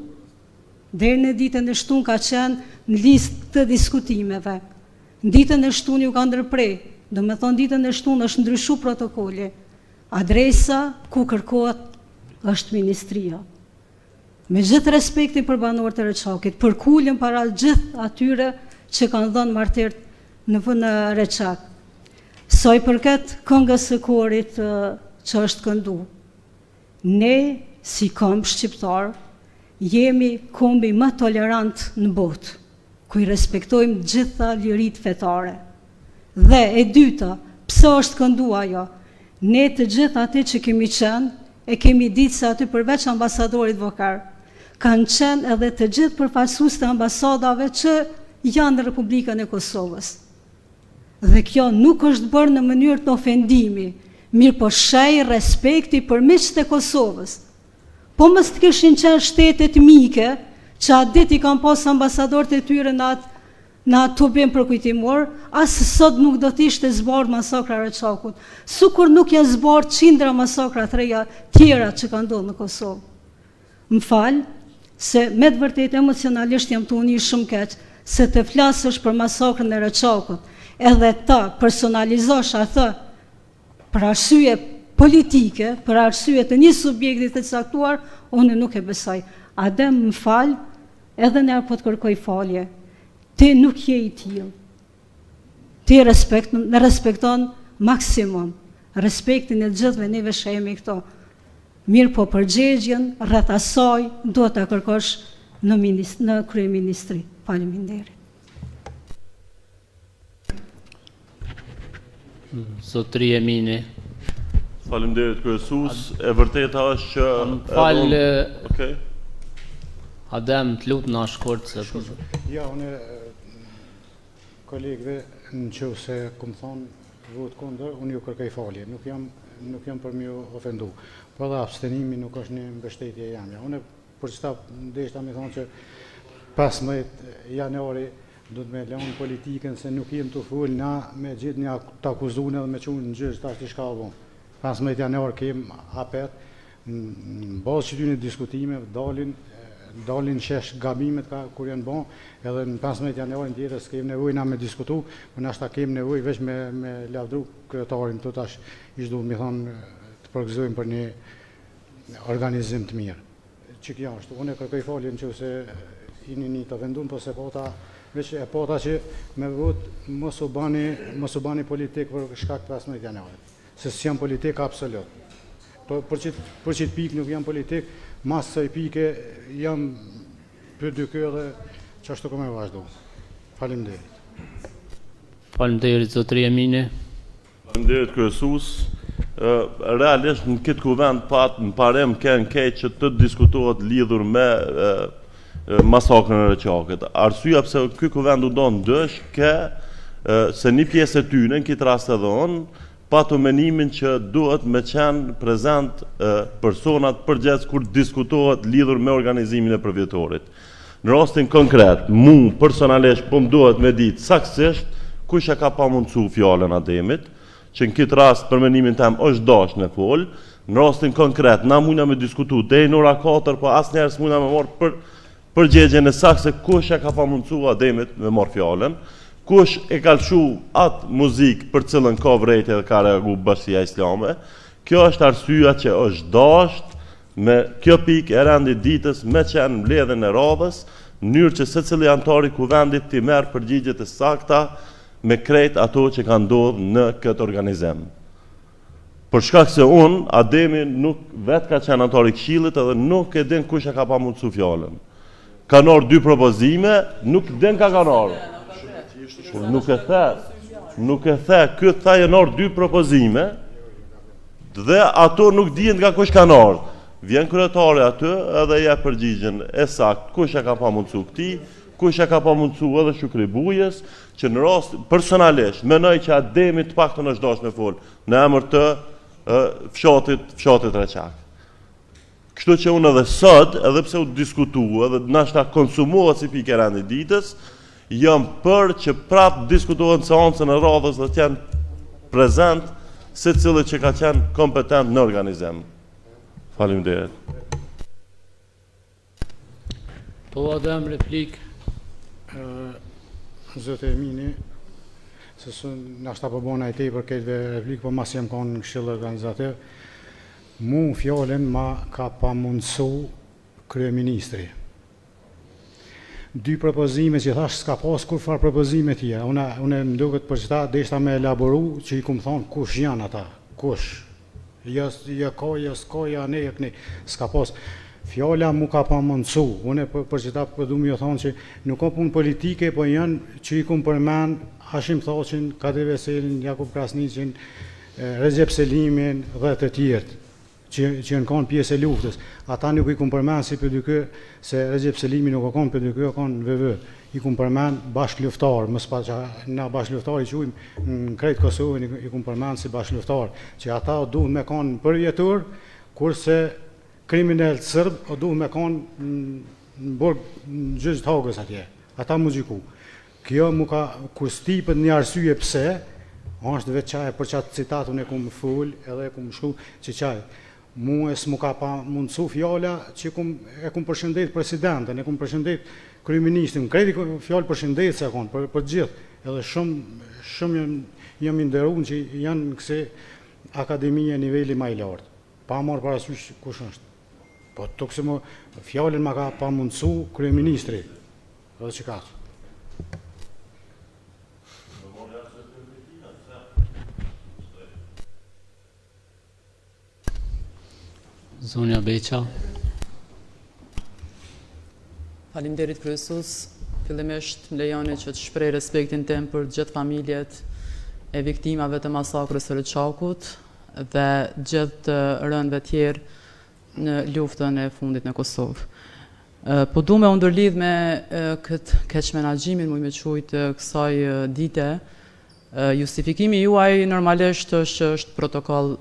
ka qenë në listë të diskutimeve. Në ditën e shtunë ju ka ndërprej, do me thonë ditën e shtunë është ndryshu protokolli. Adresa ku kërkohet është ministria. Me gjithë respektin për banorët e Reçakit, për kulën para gjithë atyre që kanë dhënë martyrë në Reçak. Sa i përket këngës së korit që është këndu, ne si këmbë shqiptar jemi kombi më tolerant në botë, ku i respektojmë gjitha lirit fetare. Dhe e dyta, pse është këndu ajo? Ne të gjithë aty që kemi qenë, e kemi ditë se aty përveç ambasadorit vokar, kanë qenë edhe të gjithë përfaqësues të ambasadave që janë në Republikën e Kosovës. Dhe kjo nuk është bërë në mënyrë të ofendimi, mirë po shej respekti për miqtë e Kosovës. Po mos të kishin qenë shtetet mike, që atë ditë i kanë pas ambasadorët e tyre në atë të bëjmë përkujtimor, asë sot nuk do t'ishte zbardë masakra Reçakut, sukur nuk janë zbardë qindra masakra tjera që kanë ndodhur në Kosovë. Më falë, se me të vërtet emocionalisht jam të uni shumë keq, se të flasësh për masakrën e Reçakut, edhe ta personalizosh atë për arsye politike, për arsye të një subjekti të caktuar, unë nuk e besoj. Adem më falë, edhe ne po të kërkoj falje. Ti nuk je i tillë. Ti respekton maksimum respektin e gjithëve neve shehemi këto. Mirë po përgjigjen rreth asaj do ta kërkosh në kryeministri. Faleminderit. Zotri Emini. Faleminderit kryesues, e vërteta është që Falë. Okej. Adem, të lutë në shkort se... Ja, unë kolegëve në që se këmë thonë vot kundër, unë ju kërkej falje, nuk jam për mjë ofendu. Po dhe abstenimi nuk është një mbështetje jamja. Unë për qëta ndeshta me thonë që 15 janari do të me leon politikën se nuk jem të full na me gjithë një të akuzune dhe me qunë në gjysh të ashtë i shkallë. 15 janar kem apet, në bazë që ty një diskutime, dalin shesh gabimet kur janë bon, edhe në 15 januarin tjetër s'kem nevoj na me diskutu, për nashta kem nevoj veç me lavdru kryetarin të tash ishtë duhet me thonë të përgëzojmë për një organizim të mirë. Që kjo është, unë e kërkoj faljen që se një të vendun, po se pota, veç e pota që me vot mos u bani politik për shkak 15 januarit, se s'jam politik absolut. Për qitë pik nuk jam politik, mas së i pike jam për dy kjo dhe që ashtu këmë e vazhdo. Faleminderit. Faleminderit, zotri Emini. Faleminderit kryesues. Realisht në këtë kuvend në parem kënë keq që të diskutohet lidhur me masakrën e Reçakit. Arsyeja pse ky kuvend u don dësh se një pjesë e tyre në këtë rast edhe unë patu menimin që duhet me qenë prezent personat përgjiths kur diskutohet lidhur me organizimin e përvjetorit. Në rastin konkret, mu personalisht po më duhet me ditë saktësisht kush e ka pa mundësu fjallën Ademit, që në këtë rast për menimin tem është dash në folë. Në rastin konkret, na mujna me diskutu deri në ora 4, po asë njerës mujna me marë përgjegjen e saktë se kush e ka pa mundësu Ademit me marë fjallën, kush e ka lëshu atë muzikë për cilën ka vrejtje dhe ka reagu Bashkia Islame. Kjo është arsyeja që është dasht me kjo pikë e rendit ditës me qenë mbledhjen e radhës, në mënyrë që secili antari kuvendit t'i merr përgjigjet e sakta me krejt ato që kanë ndodhur në këtë organizim. Për shkak se unë, Ademi nuk vetë ka qenë antari këshillit edhe nuk e din kush e ka pa mundësu fjallën. Kanë orë 2 propozime, nuk din ka kanë orë. Nuk e the, këtë tha janë orë 2 propozime, dhe ato nuk dihen nga kush kanë ardhur. Vjen kryetari aty edhe ja përgjigjen e sakt, kush e ka pa mundsu këtij, kush e ka pa mundsu edhe Shukri Bujës, që në rast personalisht mendoj që Ademi të paktën është dashur me fol në emër të fshatit Reçak. Kështu që unë edhe sot, edhe pse u diskutua edhe nashta konsumohet si pikë e rëndë ditës, jam për që prapë diskutohen seancën e radhës dhe të janë prezent secili që ka qenë kompetent në organizim. Faleminderit. Po Adem replik. Zotë Emini, se nashta po bona e tij për këtë replik, po mas jam kanë në këshill organizativ. Mu fjallën ma ka pa mundësu kryeministri. 2 propozime që thash s'ka pas kur farë propozime tjera. Une më duket për që ta deshta me elaboru që i kumë thonë kush janë ata, kush. Ja s'ka, ja ne, ja këne. S'ka pas. Fjalla mu ka pa mundësu. Une për që ta përdu më jo thonë që nuk ka punë politike, po janë që i kumë përmen Hashim Thaqin, Kadir Veselin, Jakub Krasniqin, Recep Selimin dhe të tjertë që janë kanë pjesë e luftës. Ata nuk i kumë përmen si për dykë, se Recep Selimi nuk o kanë për dykë, o kanë VV. I kumë përmen bashkë luftarë, mësë pa që na bashkë luftarë i qujmë në krejtë Kosovën, i kumë përmen si bashkë luftarë, që ata o duhet me kanë përvjetur, kurse kriminellë sërbë o duhet me kanë në borgë në gjyqë të hagës atje. Ata mu gjiku. Kjo mu ka, kur stipët një arsye pse, është vetë qaj, për qatë citatun e kumë full, edhe e kumë shku që qaj. Mu e s'mu ka pa mundësu fjalla që e kumë përshëndet presidentën, e kumë përshëndet kryeministrin, kredi fjallë përshëndet se e konë, për gjithë. Edhe shumë jam inderun që janë në këse akademie nivelli ma i lartë. Pa marë parasysh kush është. Po të këse mu fjallën ma ka pa mundësu kryeministri, edhe që ka. Zonja Beqa. Faleminderit kryesus. Fillimisht më lejoni që të shpreh respektin tim për gjithë familjet e viktimave të masakrës së Reçakut dhe gjithë të rënëve tjerë në luftën e fundit në Kosovë. Po du me ndërlidh me këtë keqmenagjimin, mu me qujtë kësaj dite. Justifikimi juaj normalisht është protokoll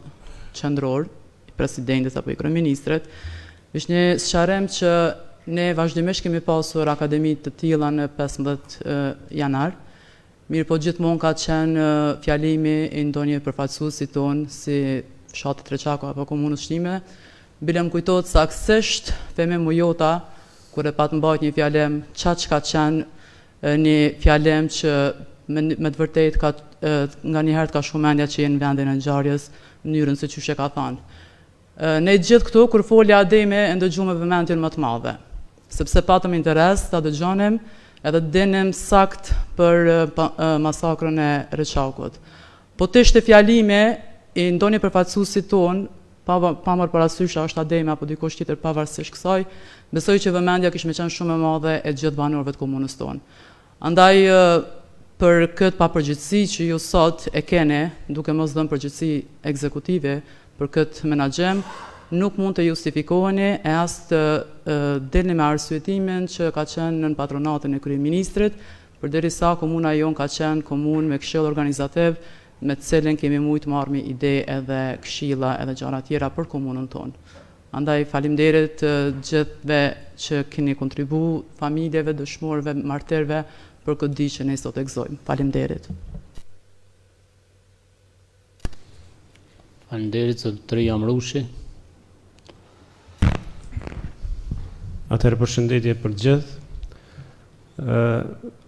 qendror, presidentit apo i kryeministrit, është një sqarim që ne vazhdimisht kemi pasur akademit të tilla në 15 janar, mirë po gjithmonë ka qenë fjalimi i ndonjë përfaqësuesit ton si fshatit Reçaku apo komunës Shtime, bilem kujtohet saktësisht Feme Mujota, kur e pat mbajt një fjalem çaq ka qenë një fjalem që me të vërtet nga njëherë ka shumë mendja që jenë në vendin e ngjarjes, në mënyrën se çyshe ka thënë. Ne gjithë këtu, kur folja Ademi, e ndëgjume vëmendjen më të madhe, sepse patëm interes të dëgjonim edhe dinim sakt për masakrën e Reçakut. Po të ishte fjalime i ndonjë përfaqësuesit ton, pa marrë parasysh është Ademi apo dikush tjetër pavarësisht kësaj, besoj që vëmendja kishte qenë shumë e madhe e gjithë banorëve të komunës tonë. Andaj për këtë papërgjegjësi që ju sot e keni, duke mos dhënë përgjegjësi ekzekutive për këtë menaxhem, nuk mund të justifikoheni e as të dilni me arsyetimin që ka qenë në patronatën e kryeministrit, përderisa komuna jon ka qenë komunë me këshill organizativ, me të cilën kemi mujt marrë ide edhe këshilla edhe gjëra tjera për komunën tonë. Andaj faleminderit gjithëve që keni kontribu, familjeve, dëshmorëve, martërve për këtë ditë që ne sot e gëzojmë. Faleminderit. Faleminderit Zotëri Amrushi. Atëherë përshëndetje për gjithë.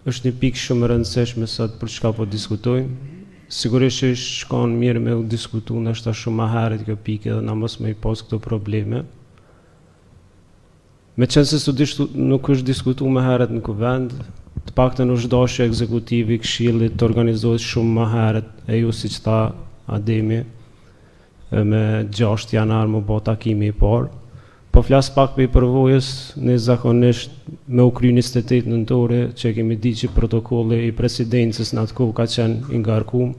Është një pikë shumë e rëndësishme sot për çka po diskutojmë. Sigurisht shkon mirë me u diskutu ndoshta shumë më herët kjo pikë edhe na mos më i pas këto probleme. Meqense nuk është diskutuar më herët në kuvend, të paktën është dashje ekzekutivi i këshillit të organizohet shumë më herët, e ju siç tha Ademi, me 6 janar më bë takimi i parë. Po flas pak për përvojës, ne zakonisht me u kry 28 nëntore, që kemi di që protokolli i presidencës në atë kohë ka qenë i ngarkum,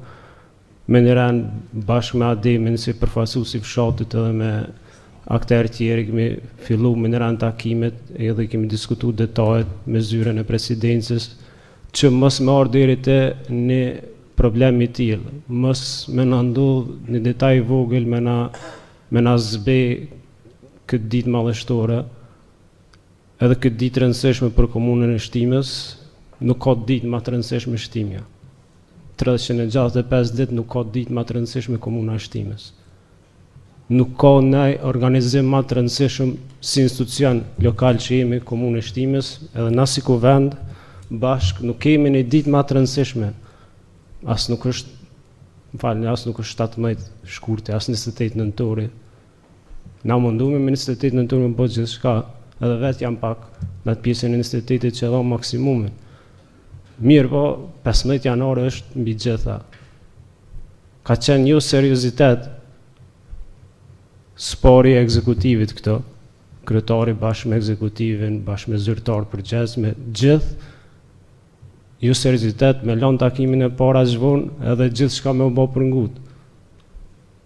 me një rënë bashkë me Ademin si përfaqësues i fshatit edhe me aktorë tjerë kemi fillu me një rënë takimet edhe kemi diskutuar detajet me zyrën e presidencës që mos më ardhë deri te një problem i tillë, mos me na ndodh një detaj i vogël me na zbe këtë ditë madhështore, edhe këtë ditë rëndësishme për komunën e Shtimës, nuk ka ditë më të rëndësishme Shtimja. 365 ditë nuk ka ditë më të rëndësishme komuna e Shtimës. Nuk ka ndaj organizim më të rëndësishëm si institucion lokal që jemi komunë e Shtimës, edhe na si kuvend bashk nuk kemi një ditë më të rëndësishme. As nuk është 17 shkurte, as 28 nëntori. Na mundume me 28 nëntori me bëjtë gjithë shka, edhe vetë jam pak në atë pjesën e 28 që dha maksimumin. Mirë po, 15 janare është mbi gjitha. Ka qenë jo seriozitet spari e ekzekutivit këto, kryetari bashkë me ekzekutivin, bashkë me zyrtar përgjithës, me gjithë, jo seriozitet me lanë takimin e para zhvonë edhe gjithë shka me u bo për ngut.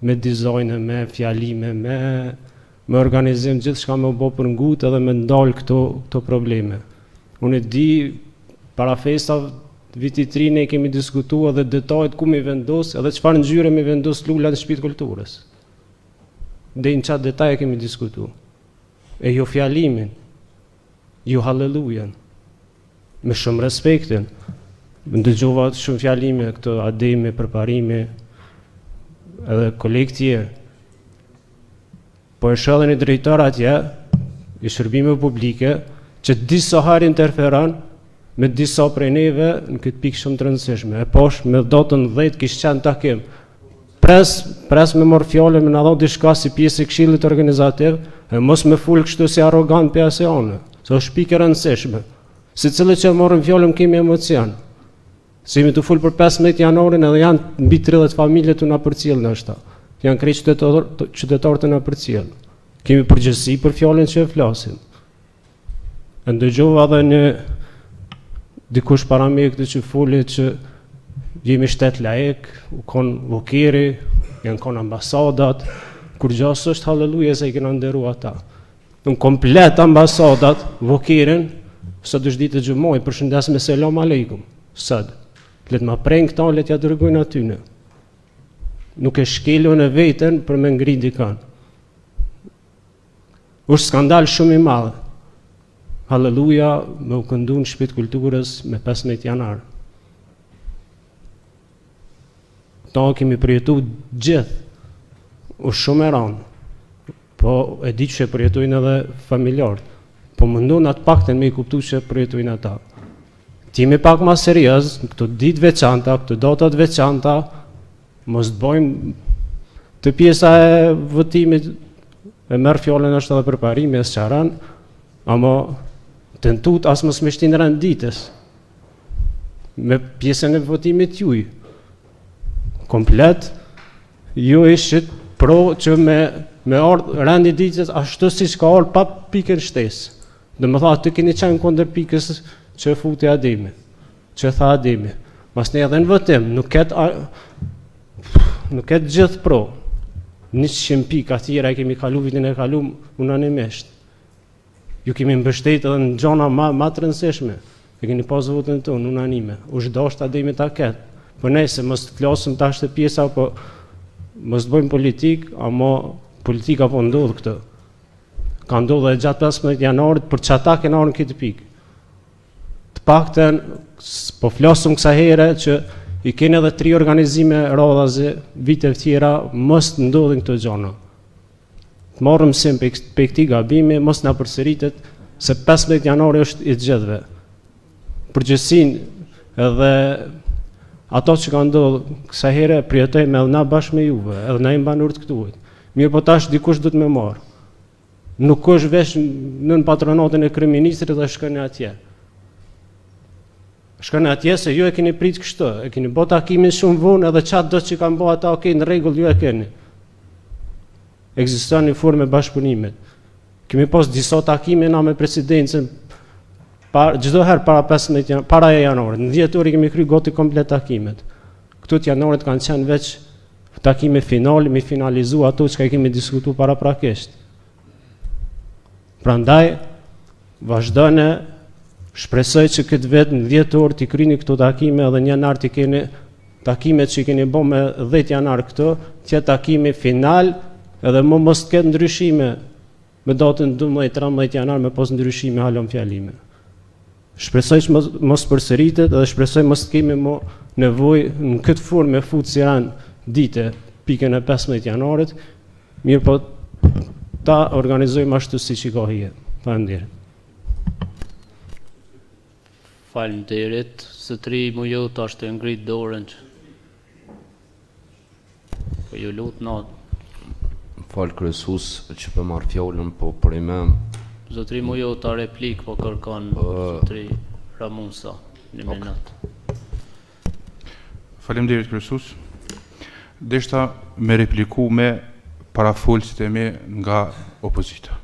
Me dizajne, me fjalime, me organizim, gjithë shka me u bo për ngut edhe me ndalë këto probleme. Unë e di, para festa viti 3 ne kemi diskutuar edhe detajt ku mi vendos edhe çfarë ngjyre mi vendos lula në shtëpitë kulturës. Dhe në qatë detaj kemi diskutuar. E jo fjalimin, jo hallelujen, me shumë respektin. Më ndëgjova shumë fjalime këto Ademi, përparimi, edhe kolegë tjerë. Po e shoh edhe një drejtor atje, i shërbime publike, që disa herë interferon me disa prej neve në këtë pikë shumë të rëndësishme. E poshtë me datën 10 kishte qenë takim. Pres me marrë fjallën me na dhënë diçka si pjesë e këshillit organizativ, e mos me ful kështu si arrogant për aseane, se është pikë e rëndësishme. Secili që marrim fjallën kemi emocion. Se jemi të ful për 15 janarin edhe janë mbi 30 familje të na përcjell ndoshta. Janë krejt qytetarë të na përcjell. Kemi përgjegjësi për fjallën që e flasim. Ndëgjova edhe një dikush para me këtë që foli që jemi shtet laik, u konë vokeri, janë konë ambasadat, kur gjasë është halleluja se i kena nderu ata. Në komplet ambasadat, vokerin, sot është ditë të gjumoj, përshëndes me selam aleikum, sot. Letë ma prejnë këta, letë ja dërgojnë atyne. Nuk e shkelu në vetën për me ngri dikan. Është skandal shumë i madhe. Halleluja, me u këndu në shtëpitë kulturës me 15 janar. Ta kemi përjetu gjithë, u shumë e ranë, po e di që e përjetojnë edhe familjarët, po mundon atë pakten me i kuptu që e përjetojnë ata. Timi pak ma serios, këto ditë veçanta, këto datat veçanta, mos të bojmë të pjesa e votimit, e merë fjallën është edhe përparimi e së qaran, ama tentut as mos me shtinë rënd ditës, me pjesën e votimit juj. Komplet, ju ishit pro që me ardhë rëndi ditës ashtu si shka ardhë pa pikën shtesë. Dhe më tha, të keni qenë kondër pikës që e futi Ademi, që e tha Ademi. Mas ne edhe në votim, nuk ketë gjithë pro. 100 pikë atjera e kemi kalu vitin e kalu unanimisht. Ju kemi mbështet edhe në gjona ma të rëndësishme. E keni pas votën tonë, unanime. U shdasht Ademi ta ketë. Për nejse, mos të klasëm tash të pjesa, po mos të bëjmë politik, ama politika po ndodhë këtë. Ka ndodhë dhe gjatë 15 janarit, për që ata kena në këtë pikë. Të pakten, po flasëm kësa here që i kene edhe 3 organizime radhaze, vite tjera, mos të ndodhin këtë gjana. Të marrëm sim për këti gabimi, mos nga përsëritet, se 15 janari është i të gjithve. Përgjësin edhe ato që ka ndodhë, kësa here prijetoj me edhe na bashkë me juve, edhe na im banur të këtuhet. Mirë po tash dikush dhëtë me marë. Nuk është vesh në patronatin e kryeministrit dhe shkën e atje. Shkën e atje se ju e keni pritë kështë, e keni bo takimin shumë vonë edhe qatë do që kanë bo ata, okej, në regull ju e keni. Ekziston një formë e bashkëpunimit. Kemi pas disa takime na me presidencën, çdo herë para 15 janar, para janarit. Në 10 orë kemi kry gati komplet takimet. Këto të janarit kanë qenë veç takime finale, mi finalizu ato që kemi diskutu para prakisht. Prandaj, vazhdojnë, shpresoj që këtë vetë në 10 orë t'i kryni këto takime edhe një janar t'i keni takimet që i keni bo me 10 janar këto, tje takime final edhe mos t'ket ndryshime me datën 12-13 janar me pos ndryshime halon fjalime. Shpresoj që mos përsëritet edhe shpresoj mos t'kemi mo nevoj në këtë formë me futë si ranë dite pikën e 15 janarit, mirë po ta organizojmë ashtu si që ka hije. Faleminderit. Faleminderit, së tri mu jo të ashtë të ngrit dorën që. Po ju lutë natë. Falë kryesues që për marrë fjollën, po për imam. Zotri mu jo të replik, po kërkan zotri Ramusa, një minutë. Faleminderit kryesues. Deshta me repliku me parafolësit e me nga opozita.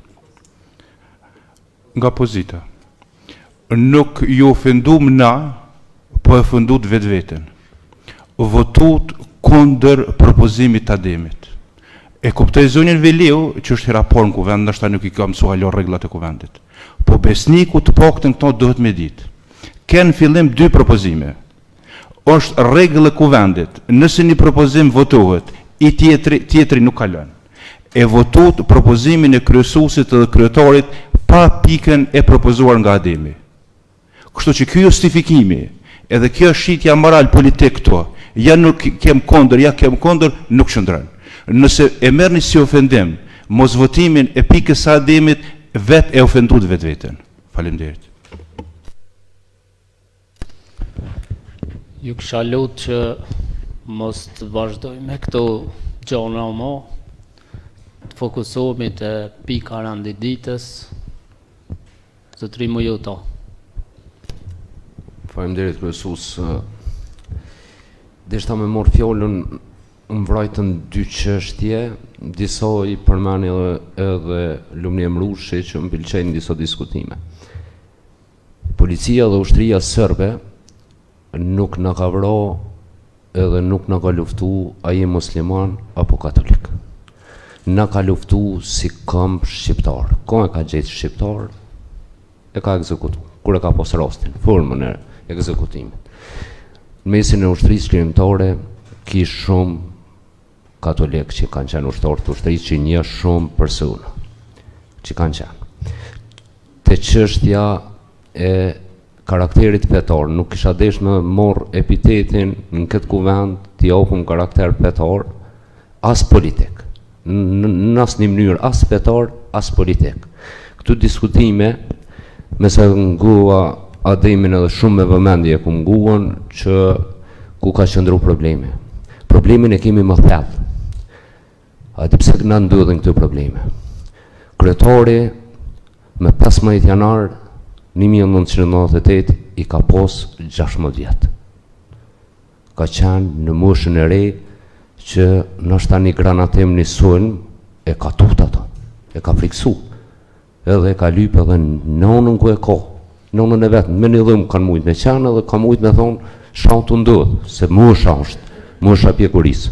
Nga opozita. Nuk ju ofendum na, po e ofendut vetë vetën. Votut kundër propozimit të Ademit. E kuptoj zonjën Veliu, që është rapor në kuvend, nështë ta nuk i ka mësua lo reglat e kuvendit. Po besniku të paktën këto duhet me ditë. Ken fillim 2 propozime. Është rregull e kuvendit, nëse një propozim votohet, i tjetri nuk kalon. E votot propozimin e kryesuesit dhe kryetarit pa pikën e propozuar nga Ademi. Kështu që ky justifikimi, edhe kjo shitja moral politik këto, ja nuk kem kondër, nuk shëndron. Nëse e merrni si ofendim, mos votimin e pikës së Ademit, vetë e ofendut vetë vetën. Faleminderit. Ju kisha lutë që mos të vazhdoj me këto gjona më, të fokusohemi të pika randi ditës, zotri mu jo ta. Faleminderit kryesues. Deshta me morë fjollën më vrajtën 2 çështje, disa i përmeni edhe Lumni Emrushi që më pëlqejnë disa diskutime. Policia dhe ushtria serbe nuk në ka vra edhe nuk në ka luftu a je musliman apo katolik. Në ka luftu si këmb shqiptar. Ko e ka gjetë shqiptar, e ka ekzekutu. Kur e ka pos rastin, formën e ekzekutimit. Në mesin e ushtrisë krimtare, ki shumë katolik që kanë qenë ushtarë të ushtrisë që një shumë persona që kanë qenë. Te çështja e karakterit fetar, nuk kisha desh me morë epitetin në këtë kuvend t'i japum karakter fetar, as politik. Në asë një mënyrë, as fetar, as politik. Këtu diskutime, mese ngua Ademin edhe shumë me vëmendje ku nguan që ku ka qëndru probleme. Problemin e kemi më thellë. A di pse na ndodhin këto probleme. Kryetari me 15 janar 1998 i ka pos 16 vjet. Ka qenë në moshën e re që nështë një granatem një sojnë e ka tut ato, e ka friksu, edhe e ka lyp edhe nonën ku e ka. Nonën e vetë, me një dhëmë kanë mujtë me qenë edhe ka mujtë me thonë shanë të ndodhë, se mosha është, mosha pjekurisë.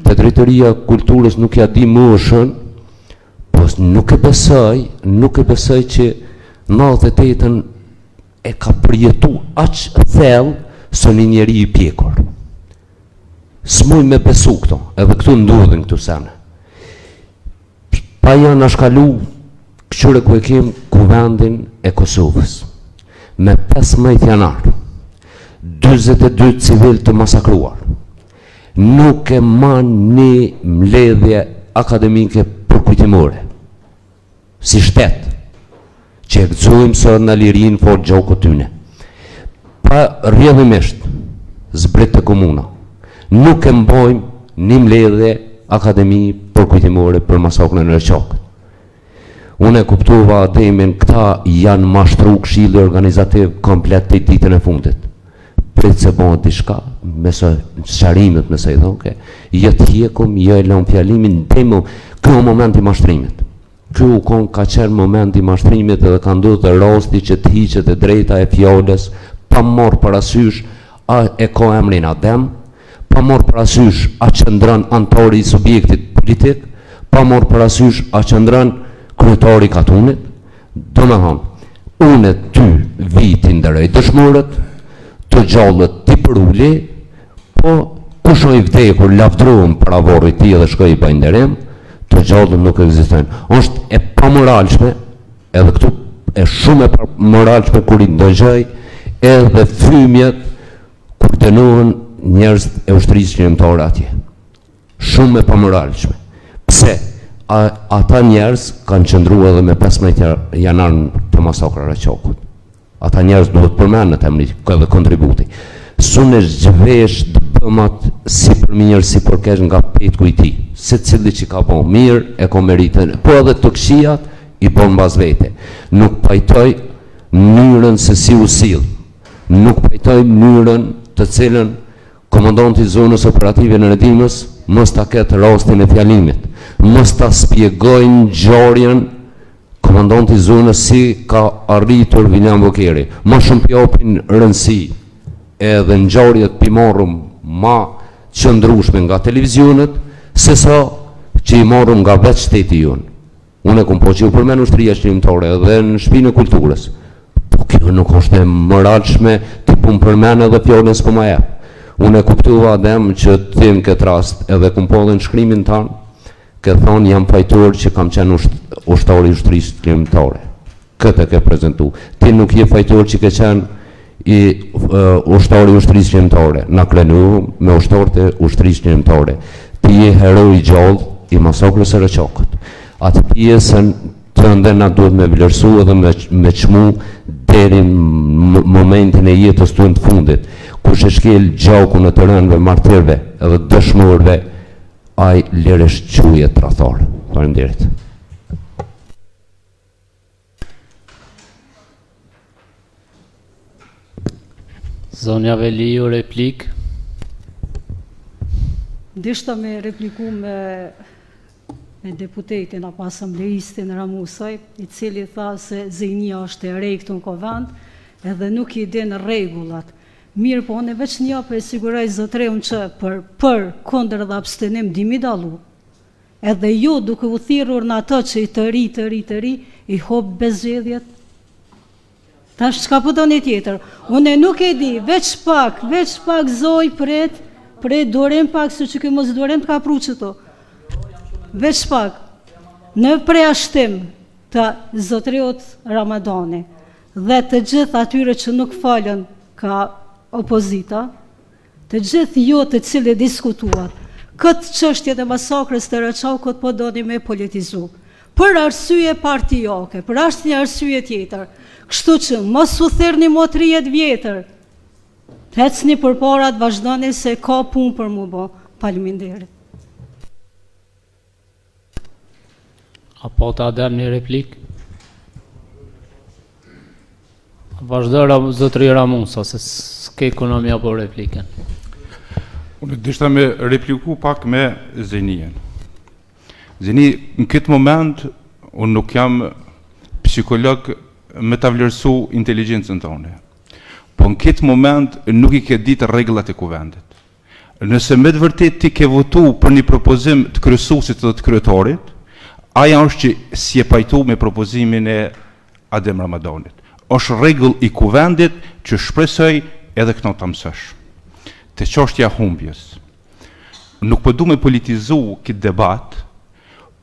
Të drejtëria kulturës nuk ja di moshën, po nuk e besoj që 98-ën e ka përjetu aq thellë së një njeri i pjekur. S'muj me besu këto, edhe këtu ndodhin këtu sene. Pa janë ashkalu këqyre ku e kem kuvendin e Kosovës. Me 15 janar, 22 civil të masakruar, nuk e man një mbledhje akademike përkujtimore, si shtet, që e gëzojmë së në lirin for gjoko tyne. Pa rrjedhimisht, zbrit të komuna, nuk e mbojmë një mbledhje akademi përkujtimore për masakrën e Rëqakët. Unë e kuptova Ademin, këta janë mashtru këshilli organizativ komplet të ditën e fundit. Pritë se bëhet diçka, mesë qarimet, mesë i dhoke, jetë hjekum, jo e lëm fjalimin, demo, këto moment i mashtrimit. Ky u kon ka qenë momenti i mashtrimit edhe ka ndodhur rasti që të hiqet e drejta e fjalës pa marrë parasysh a e ka emrin Adem, pa marrë parasysh a qëndron antari i subjektit politik, pa marrë parasysh a qëndron kryetari i katunit. Domethënë, unë ty viti ndëroj dëshmorët, të gjallët ti përuli, po kush o i vdekur lavdrohen para varrit ti dhe shkoi pa nderim, të gjallët nuk ekzistojnë. Është e pamoralshme, edhe këtu e shumë e pamoralshme kur i ndëgjoj edhe frymjet kur dënohen njerëz e ushtrisë qendrore atje. Shumë e pamoralshme. Pse? Ata njerëz kanë qëndruar edhe me 15 janar të masakrave të Qokut. Ata njerëz duhet përmendet emri edhe kontributi. Sunë zhvesh dëmat si për mirë, si për kesh nga petku i tij. Secili që ka bën mirë e ka meritën, po edhe të këqijat i bën mbas vete. Nuk pajtoj mënyrën se si u sill. Nuk pajtoj mënyrën të cilën komandanti i zonës operative në Redimës mos ta ketë rastin e fjalimit. Mos ta spjegojnë ngjarjen komandanti i zonës si ka arritur Viljan Bokeri. Më shumë pjopin rëndësi edhe ngjarjet pimarrum ma qëndrueshme nga televizionet, se sa që i marrum nga vetë shteti jonë. Unë e kom po që u përmen ushtria shqiptare edhe në shtëpinë e kulturës. Po kjo nuk është e moralshme të pun përmen edhe fjalën s'po ma jep. Unë e kuptova adem që të në këtë rast edhe kom po dhe në shkrimin tanë, këtë thonë jam fajtor që kam qenë ushtari ushtrisë shqiptare. Këtë e ke prezentu. Ti nuk je fajtor që ke qenë i ushtari ushtrisë shqiptare. Na krenu me ushtarët e ushtrisë shqiptare. Ti je heroi gjallë i masakrës së Rëçokut. Atë pjesën të ndena duhet me vlerësu edhe me çmu deri në momentin e jetës tuaj të fundit. Kush e shkel gjakun në të rënëve martirëve edhe dëshmorëve, ai lëresh qujet tradhtor. Faleminderit. Zonja Veliu, replik. Dishta me repliku me deputetin apo asambleistin Ramusaj, i cili tha se Zejnia është e re këtu në Kovend, edhe nuk i din rregullat. Mirë, po unë veç një për e siguraj zotreun që për kondër dhe abstenim dimi dalu. Edhe ju duke u thirrur në ato që i të ri, i hop bezgjedhjet. Tash çka po doni tjetër? Unë nuk e di, veç pak zoj pret durim pak, se që kjo mos durim të ka pru qëto. Veç pak, në preashtim të zotreut Ramadani dhe të gjithë atyre që nuk falën ka opozita, të gjithë jo të cilë diskutuat, këtë çështje të masakrës të Rëçokut po doni me politizu, për arsye partijake, për ashtë një arsye tjetër, kështu që mos u thirrni mo 30 vjetër, hecni për parat, vazhdoni se ka punë për mu bo. Faleminderit. Apo ta dem një replik? Vazhdo zotri Ramusa, se s'ke ekonomia po replikën. Unë dishta me repliku pak me Zenien. Zeni, në këtë moment, unë nuk jam psikolog me ta vlerësu inteligencën tonë. Po në këtë moment nuk i ke ditë rregullat e kuvendit. Nëse me të vërtet ti ke votu për një propozim të kryesuesit dhe të kryetarit, aja është që si e pajtu me propozimin e Adem Ramadanit. Është rregull i kuvendit që shpresoj edhe këto ta mësosh. Te çështja humbjes. Nuk po du me politizu këtë debat,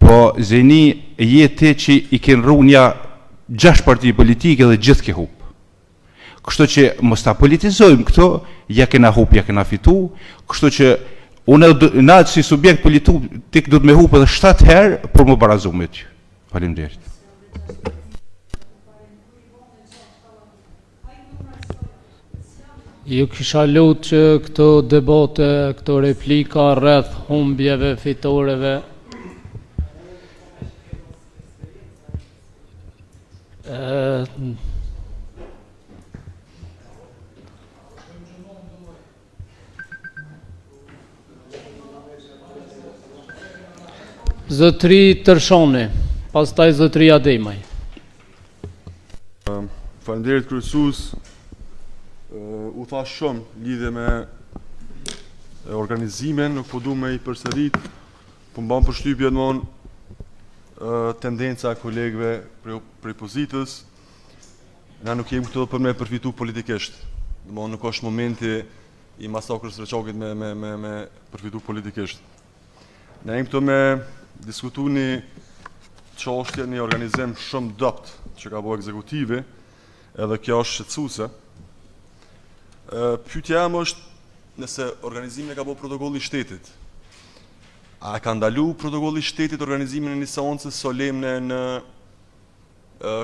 po Zeni jeti që i ke rrunja 6 parti politike dhe gjithë ke hub. Kështu që mos ta politizojmë këto, ja kena hub, ja kena fitu, kështu që unë na si subjekt politik do të me hub edhe 7 herë për më barazu me ty. Faleminderit. Ju kisha lutë që këto debate, këto replika rreth humbjeve, fitoreve, Zotri Tërshoni. pastaj zotëria Demaj. Faleminderit kryesues. U thash shumë lidhje me organizimin, nuk po du me I përsërit, po mban përshtypje domthonë tendenca e kolegëve prej pozitës. Na nuk jemi këtu për me përfitu politikisht. Domthonë nuk është momenti I masakrës së Reçokit me përfitu politikisht. Ne jemi këtu me diskutu një çështje, një organizim shumë dopt që ka bëu ekzekutivi, edhe kjo është shqetësuese. Pyetja jam është nëse organizimi ka bëu protokolli I shtetit. A ka ndalu protokolli I shtetit organizimin e një seance solemne në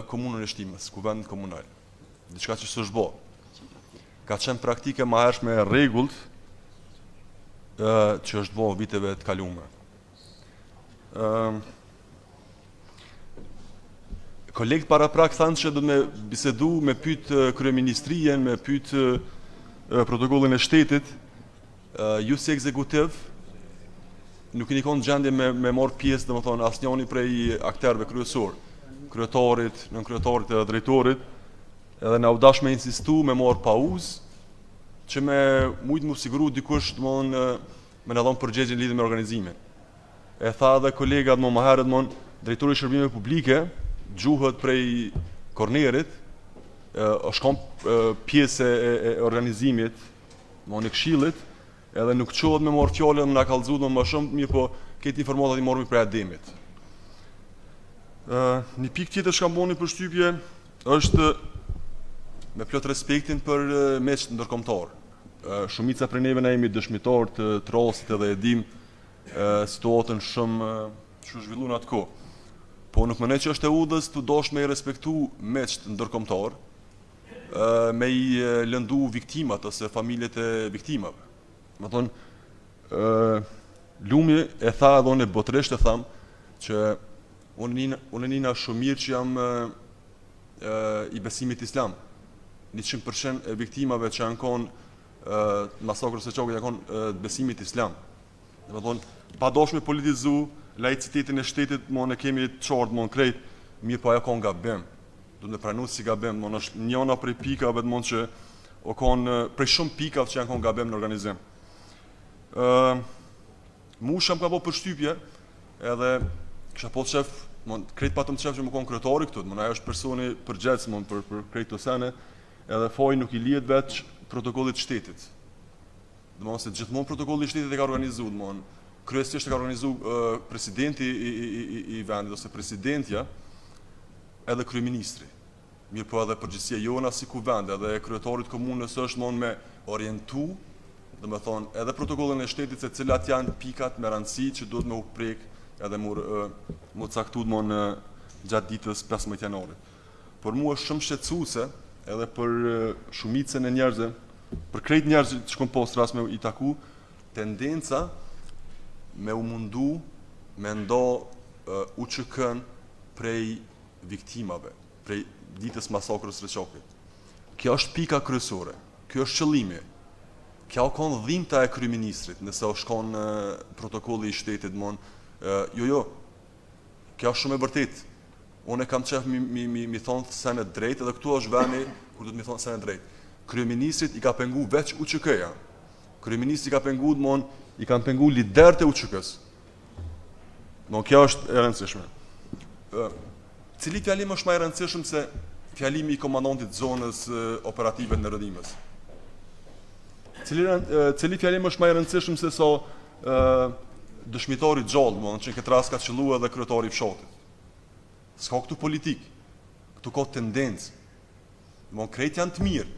komunën e Shtimës, kuvend komunal. Diçka që s'është bë. Ka qenë praktike më hershme e rregullt që është bë viteve të kaluara. Kolegët para prak thanë që do të me bisedu, me pyet kryeministrien, me pyet protokollin e shtetit, ju si ekzekutiv nuk keni qenë në gjendje me marr pjesë, domethënë asnjëri prej aktorëve kryesor, kryetarit, nënkryetarit edhe drejtorit, edhe na u dash me insistu me marr pauzë që me mujt më siguru dikush domthon me na dhon përgjigje lidhje me organizimin. E tha edhe kolega më herët drejtori I shërbimeve publike gjuhët prej kornerit, është kom pjesë e organizimit, në këshillit, edhe nuk qohet me marrë fjallën, na kallëzu më shumë, mirë po këtë informatat I mormi prej ademit. Një pikë tjetër që kam boni për shtypje, është me plot respektin për meqt ndërkombëtar. Shumica prej neve na jemi dëshmitar të rastit edhe e dim situatën shumë që zhvilluar atë kohë. Po nuk mendoj që është e udhës të dosh me I respektu meqt ndërkombëtar, me I lëndu viktimat ose familjet e viktimave. Më thonë, Lumi e tha edhe unë botërisht e tham që unë nina shumë mirë që jam I besimit islam. 100% e viktimave që janë konë masakrës së Reçokit janë konë besimit islam. Më thonë, pa dosh me politizu laicitetin e shtetit, ne kemi të qartë, krejt, mirë po ajo ka gabim. Do të pranu si gabim, është njëna prej pikave që o kanë prej shumë pikave që janë konë gabim në organizim. Mu sham ka po përshtypje, edhe kisha po qef, krejt patëm qef që më konë kryetari këtu, ajo është personi përgjithshëm për krejt të sene, edhe foj nuk I lihet veç protokollit shtetit. Domthon se gjithmonë protokolli I shtetit e ka organizu, kryesisht e ka organizu presidenti I vendit ose presidentja edhe kryeministri. Mirë po edhe përgjithësia jona si kuvend edhe kryetarit komunës është me orientu, domethënë edhe protokollin e shtetit se cilat janë pikat me rëndësi që duhet me u prek edhe mu caktu gjatë ditës 15 janarit. Por mua është shumë shqetësuese edhe për shumicën e njerëzve, për krejt njerëzit që kom post rast me I taku, tendenca me u mundu me ndo UÇK-n prej viktimave, prej ditës masakrës Reçokit. Kjo është pika kryesore, kjo është qëllimi. Kjo ka dhimbta e kryeministrit, nëse o shkon protokolli I shtetit, jo, kjo është shumë e vërtet. Unë kam qef mi thonë sen e drejt, edhe këtu është veni kur du të mi thonë sen e drejt. Kryeministrit I ka pengu veç UÇK-ja. Kryeministri ka pengu, I kanë pengu liderët e UÇK-s. Kjo është e rëndësishme. Cili fjalim është më e rëndësishëm se fjalimi I komandantit zonës operative në Rëdimës? Cili fjalim është më e rëndësishëm se so dëshmitari gjallë, që në këtë rast ka qëllua edhe kryetari I fshatit? S'ka këtu politik, këtu ka tendencë. Krejt janë të mirë,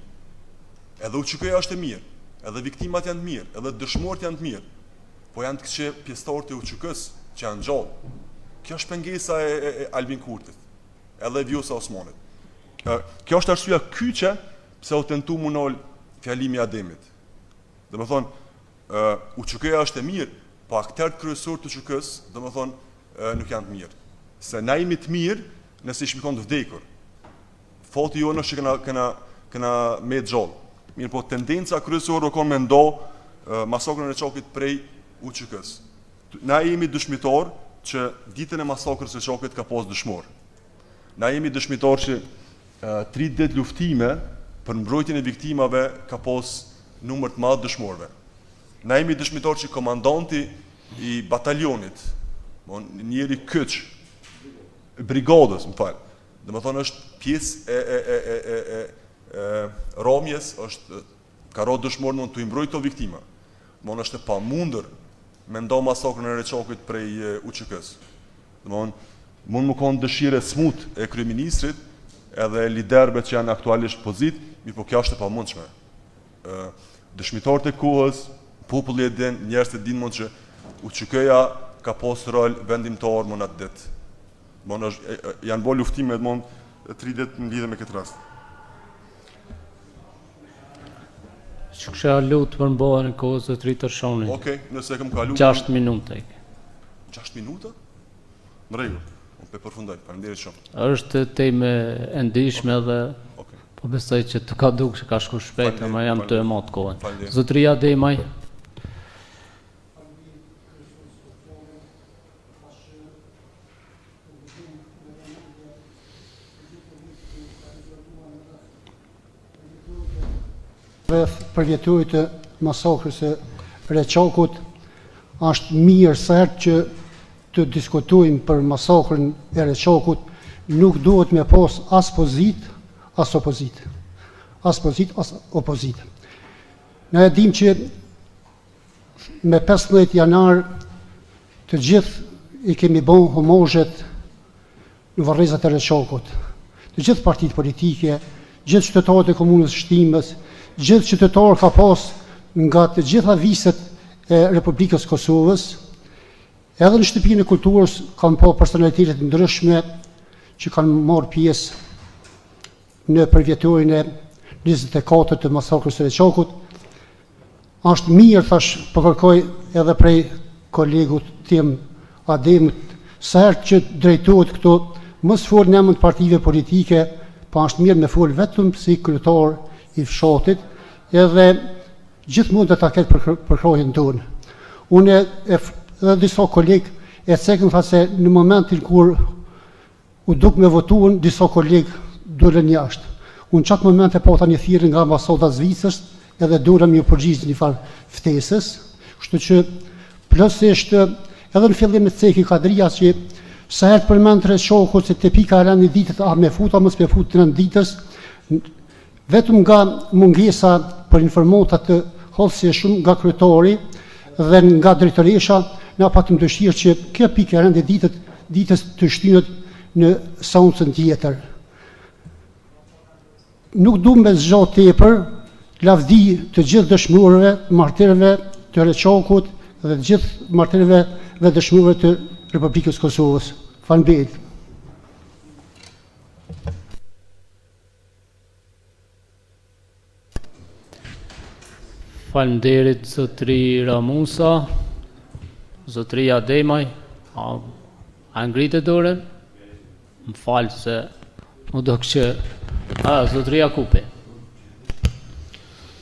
edhe UÇK-ja është e mirë, edhe viktimat janë të mirë, edhe dëshmorët janë të mirë, po janë të këqe pjesëtarët e UÇK-s që janë gjallë. Kjo është pengesa e Albin Kurtit, edhe Vjosa Osmanit. Kjo është arsyeja kyçe pse u tentu munol fjalimi I Ademit. Domethënë, UÇK-ja është e mirë, po aktorët kryesorë të UÇK-s, domethënë, nuk janë të mirë. Se na jemi të mirë nëse ishim të vdekur. Fati jonë është që këna me gjallë. Mirë po tendenca kryesore o konë me ndo masakrën e Reçokit prej UÇK-s. Na jemi dëshmitar, që ditën e masakrës së Çogut ka pas dëshmor. Na jemi dëshmitar që 30 luftime për mbrojtjen e viktimave ka pas numër të madh dëshmorëve. Na jemi dëshmitar që komandanti i batalionit, njeri Kyç, brigadës, domethënë është pjesë e Romjes, ka rrot dëshmor mund të mbrojë këto viktima. Është e pamundër me ndo masakrën e Reçokut prej UÇK-s. Mund më konë dëshire smut e kryeministrit edhe liderëve që janë aktualisht pozit, mirë po kjo është e pamundshme. Dëshmitarët e kohës, populli e din, njerëzit e din mund që UÇK-ja ka pas rol vendimtar më atë ditë. Janë bërë luftime mund 30 në lidhje me këtë rast. Që kësha lutë për mbohen në kohës të Tri Tërshoni. Okej, nëse kam kalu 6 minuta. 6 minuta? Në rregull. Unë përfundoj. Faleminderit shumë. Është temë e ndihshme dhe po besoj që të ka dukë që ka shku shpejt, ama jam të emot kohën. Zotëria Demaj. Rreth përvjetorit të masakrës së Reçokut, është mirë sa herë që të diskutojmë për masakrën e Reçokut, nuk duhet me pas as pozit, as opozit. As pozit, as opozit. Ne e dim që me 15 janar të gjithë i kemi bën homozhet në varrezat e Reçokut. Të gjithë partitë politike, gjithë qytetarët e komunës Shtimës, gjithë qytetarë ka pas nga të gjitha viset e Republikës Kosovës, edhe në shtëpinë e kulturës kanë pa personalitetet ndryshme që kanë marrë pjesë në përvjetorin e 24 të masakrës së Reçokut. Është mirë, thash, përkërkoj edhe prej kolegut tim Ademit, sa herë që drejtohet këto, mos fol në emër të partive politike, pa është mirë me fol vetëm si kryetar i fshatit, edhe gjithmonë do ta ketë përkrojen tonë. Unë edhe disa kolegë e cekën tha se në momentin kur u duk me votuan, disa kolegë dolën jashtë. Unë qatë moment e pata një thirrje nga ambasada Zvicrës, edhe durëm një përgjigje një farë ftesës, kështu që plotësisht edhe në fillim të ceki Kadria që sa herë përmend Reçokut se te pika e rënë ditët, a me fut, a mos me fut në ditës, vetëm nga mungesa për informata të hollësishëm nga kryetari dhe nga drejtoresha, na patëm dëshirë që kjo pikë e rënë ditës të shtyhet në seancën tjetër. Nuk du me zgjat tepër, lavdi të gjithë dëshmorëve, martirëve të Reçokut dhe të gjithë martirëve dhe dëshmorëve të Republikës Kosovës. Faleminderit. Faleminderit zotëri Ramusa, zotëria Demaj, a ngritë dorën? Më falë se më do kështë, zotëria Kupi.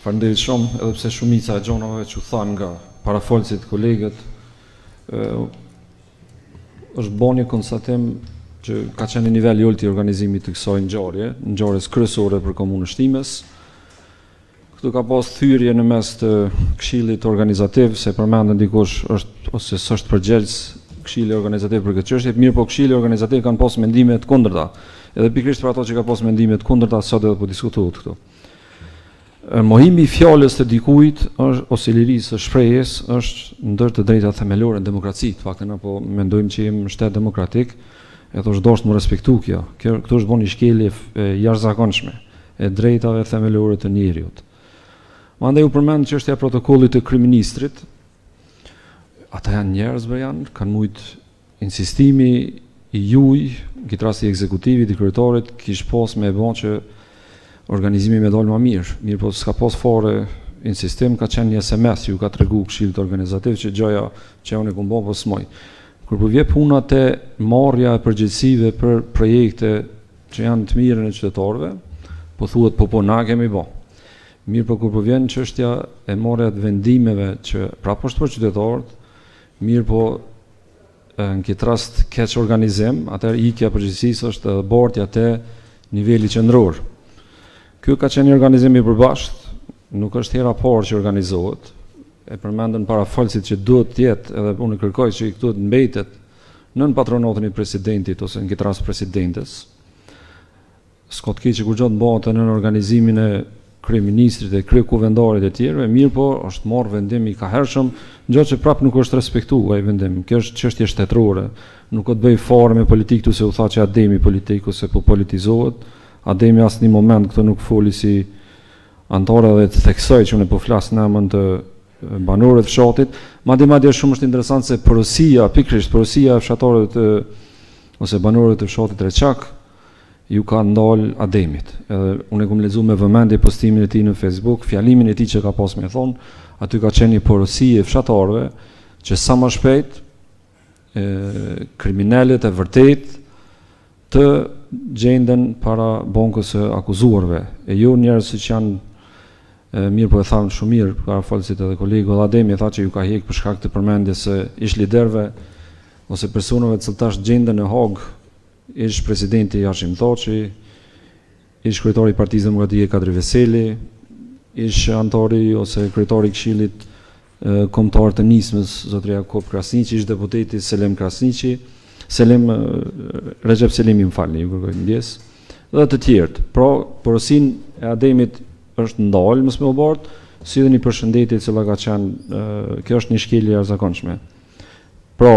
Faleminderit shumë, edhe pse shumica e gjonave që thanë nga parafolësit kolegët, është bo një konstatim që ka qenë nivel i ulët i organizimit të kësaj ngjarjes kryesore për komunën Shtimës. Këtu ka pas thyrje në mes të këshillit organizativ, se përmendën dikush është ose s'është përgjegjës këshilli organizativ për këtë çështje, mirë po këshilli organizativ kanë pas mendime të kundërta. Edhe pikërisht për ato që ka pas mendime të kundërta, sot edhe po diskutohet këtu. Mohimi i fjalës të dikujt ose lirisë së shprehjes është ndër të drejtat themelore në demokraci. Në faktën apo mendojmë që jemi në shtet demokratik, edhe është dashur të respektu kjo. Këtu është bën një shkelje jashtëzakonshme e drejtave themelore të njeriut. Mandej u përmend çështja e protokollit të kryeministrit. Ata janë njerëz kanë mujt insistimi i juaj, këtë rast i ekzekutivit, i kryetarit, kish pas me bën që organizimi me dalë më mirë, po s'ka pas fare insistim, ka qenë një SMS, ju ka tregu këshillit organizativ që gjoja që unë e kom bën po s'moj. Kur po vjen puna te marrja e përgjegjësive për projekte që janë të mira në qytetarëve, po thuhet po na kemi bë. Mirë po kur po vjen çështja e marrja të vendimeve që prapë është për qytetarët, mirë po në këtë rast keq organizim, atëherë ikja përgjegjësisë është bortja te niveli qendror. Ky ka qenë një organizim i përbashkët, nuk është hera parë që organizohet. E përmendën parafalësit që duhet të jetë, edhe unë kërkoj që i këtu të mbetet nën patronatin e presidentit ose në këtë rast presidentes. S'ka të keq që kur gjatë bëhet nën organizimin e kryeministrit e kryekuvendarit e tjerë, mirë po është marrë vendim i kahershëm, gjë që prapë nuk është respektuar ai vendim. Kjo është çështje shtetërore, nuk ka të bëjë fare me politikë, tu se u tha që Ademi politik ose po politizohet. Ademi asnjë moment këtu nuk foli si antar edhe të theksoj që unë po flas në emër të banorëve të fshatit, madje shumë është interesant se pikërisht porosia e fshatarëve ose banorëve të fshatit Reçak ju ka ndal Ademit. Edhe unë kam lexuar me vëmendje postimin e tij në Facebook, fjalimin e tij që ka pas më thon, aty ka qenë një porosi e fshatarëve që sa më shpejt kriminalet e vërtet të gjenden para bankës së akuzuarve, e jo njerëz që janë mirë po e thamë shumë mirë, parafalësit edhe kolegu Ademi tha që ju ka hek për shkak të përmendjes së ish liderëve ose personave të ciltash gjenden në Hag, ish presidenti Hashim Thaçi, ish kryetari i Partisë Demokratike Kadri Veseli, ish antari ose kryetari i Këshillit Kombëtar të Nismës zotëria Jakob Krasniqi, ish deputeti Recep Selimi, më falni, ju kërkoj ndjes, dhe të tjerë. Pra, porosin e Ademit është ndalë, mos më bart, si dhe një përshëndetje e cila ka qenë, kjo është një shkelje e jashtëzakonshme. Pra,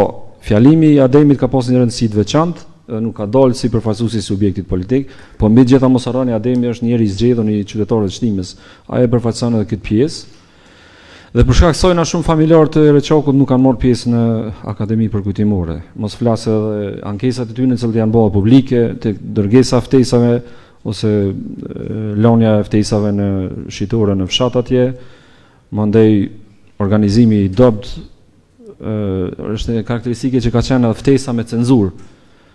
fjalimi i Ademit ka pas një rëndësi të veçantë, dhe nuk ka dalë si përfaqësues i subjektit politik, po mbi gjitha mos harroni Ademi është njëri i zgjedhur i qytetarëve të Shtimës. Ai e përfaqëson edhe këtë pjesë. Dhe për shkak kësaj na shumë familjarë të Reçakut nuk kanë marrë pjesë në Akademi Përkujtimore. Mos flas edhe ankesat e tyre që janë bërë publike, tek dërgesa ftesave ose lënia e ftesave në shitore në fshat atje, mandej organizimi i dobt është një karakteristike që ka qenë edhe ftesa me cenzurë.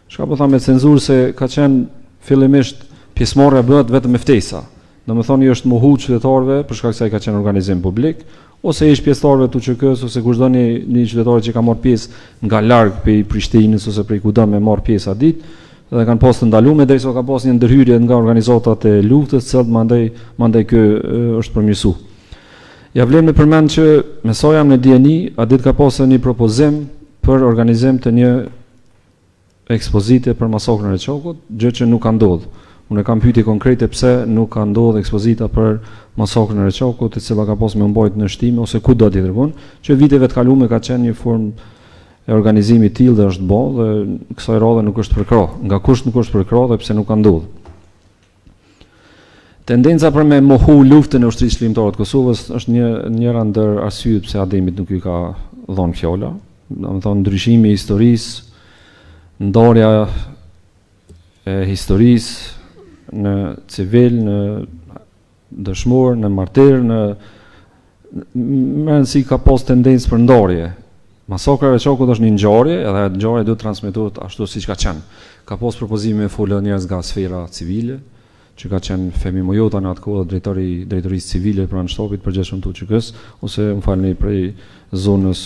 Çka po them me cenzurë se ka qenë fillimisht pjesëmarrja bëhet vetëm me ftesa. Domethënë është mohu qytetarëve për shkak se ai ka qenë organizim publik, ose ish pjesëtarëve të UÇK-s ose kushdo një qytetar që ka marrë pjesë nga larg prej Prishtinës ose prej kudo me marrë pjesë atë ditë, dhe kanë pas të ndaluar derisa ka pas një ndërhyrje nga organizatat e luftës, që mandej ky është përmirësuar. Ja vlen me përmend që me sa jam në dieni, atë ditë ka pasur një propozim për organizim të një ekspozite për masakrën e Reçakut, gjë që nuk ka ndodhur. Unë kam pyetje konkrete pse nuk ka ndodhur ekspozita për masakrën e Reçakut, e cila ka pasur më mbajt në Shtim ose kudo tjetër vonë, që viteve të kaluara ka qenë një formë e organizimit të tillë dhe është bë dhe kësaj radhe nuk është përkrah. Nga kush nuk është përkrah dhe pse nuk ka ndodhur. Tendenca për me mohu luftën e ushtrisë çlimtare të Kosovës është njëra ndër arsyet pse Ademit nuk i ka dhënë fjola, domethënë ndryshimi i historisë, ndarja e historisë në civil, në dëshmor, në martir, në rëndësi ka pas tendencë për ndarje. Masakra e Reçakut është një ngjarje, edhe ngjarja duhet transmetohet ashtu siç ka qenë. Ka pas propozime me folë njerëz nga sfera civile, që ka qenë Femi Mojota në atë kohë drejtorisë civile pranë shtapit përgjithshëm të UÇK-s, ose më falni prej zonës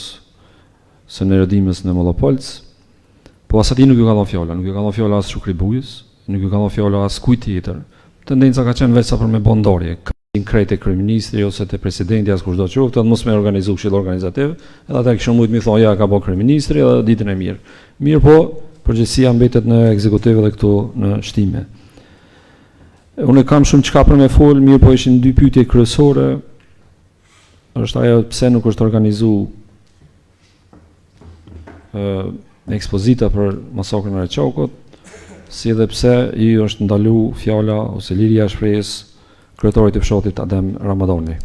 së Nerodimës në Mollopolc. Po asati nuk ju ka dhënë fjalën, nuk ju ka dhënë fjalën as Shukri Bujës, nuk ju ka dhënë fjalën as kujt tjetër. Tendenca ka qenë vetëm për me bën ndarje. Krejt e kryeministri ose te presidenti as kushdo qoftë, mos me organizu këshill organizativ, edhe ata kishin mujt më thonë ja ka bë kryeministri edhe ditën e mirë. Mirë po, përgjegjësia mbetet në ekzekutiv edhe këtu në Shtime. Unë kam shumë çka për me fol, mirë po ishin dy pyetje kryesore. Është ajo pse nuk është organizuar ekspozita për masakrën e Reçakut, si edhe pse i është ndaluar fjala ose liria e shprehjes kryetarit të fshatit Adem Ramadani.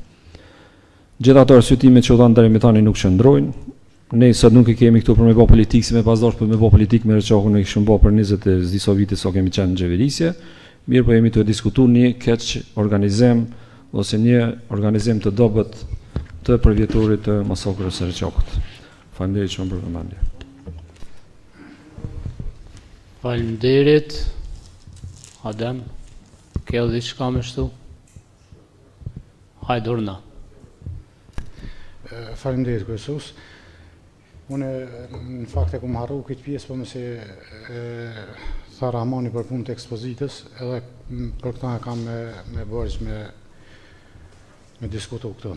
Gjithë ato arsyetime që u dhanë deri më tani nuk qëndrojnë. Ne sot nuk i kemi këtu për me bë politikë, si me pasdash për me bë politikë me Reçakun, ne kishim bë për 20 e disa vite sa kemi qenë në xheverisje. Mirë po jemi të diskutuar një keq organizim ose një organizim të dobët të përvjetorit të masakrës së Reçakut. Faleminderit shumë për vëmendje. Faleminderit. Adem, ke diçka më shtu? Hajdurna. Faleminderit kryesues. Unë në fakt e kum harru këtë pjesë, po mëse tha Rahmani për punë të ekspozitës, edhe për këta e kam me bërgjë me diskutu këtu.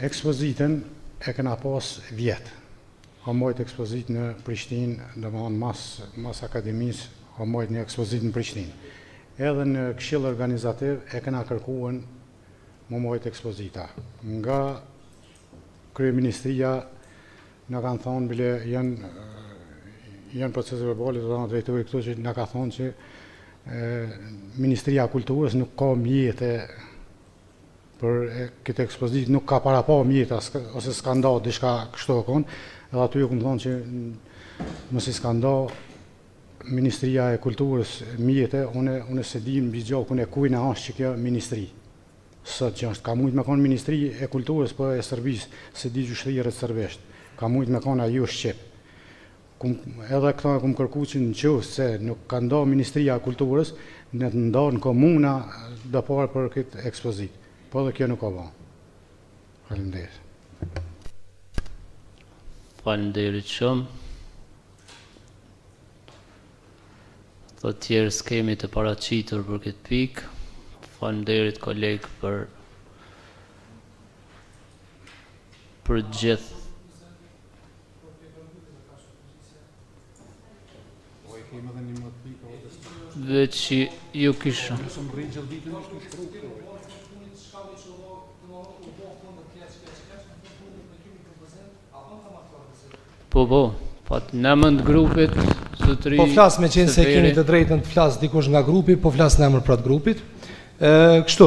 Ekspozitën e kena pas vjetë. O mojt ekspozit në Prishtinë, dhe më anë mas akademisë, o mojt një ekspozit në Prishtinë. Edhe në këshill organizativ e kena kërkuën më mojt ekspozita. Nga Kryeministria në kanë thonë, bile janë procese verbale të dhanë drejtori këtu që në ka thonë që Ministria Kulturës nuk ka mjete për këtë ekspozit, nuk ka para pa mjete ose s'ka nda diçka kështu e konë, edhe aty ju këmë thonë që mësi s'ka nda Ministria e Kulturës mjete, une se di në bizgjokun e kujnë ashtë që kjo ministri. Sot që është, ka mujtë me konë Ministri e Kulturës, po e Sërbisë, se di gjushtërirët sërbesht. Ka mujtë me konë ajo Shqip. Edhe këta e kumë kërku që në qësë se nuk ka nda Ministria e Kulturës, në të nda në komuna dhe parë për këtë ekspozit. Po dhe kjo nuk ka ba. Faleminderit. Faleminderit shumë. Të tjerë s'kemi të paraqitur për këtë pikë. Faleminderit kolegë për gjithë. Veç ju kisha. Po, në emër të grupit, zotëri... Po flasë me qenë se keni të drejtën të flasë dikush nga grupi, po flasë në emër për atë grupit. Kështu,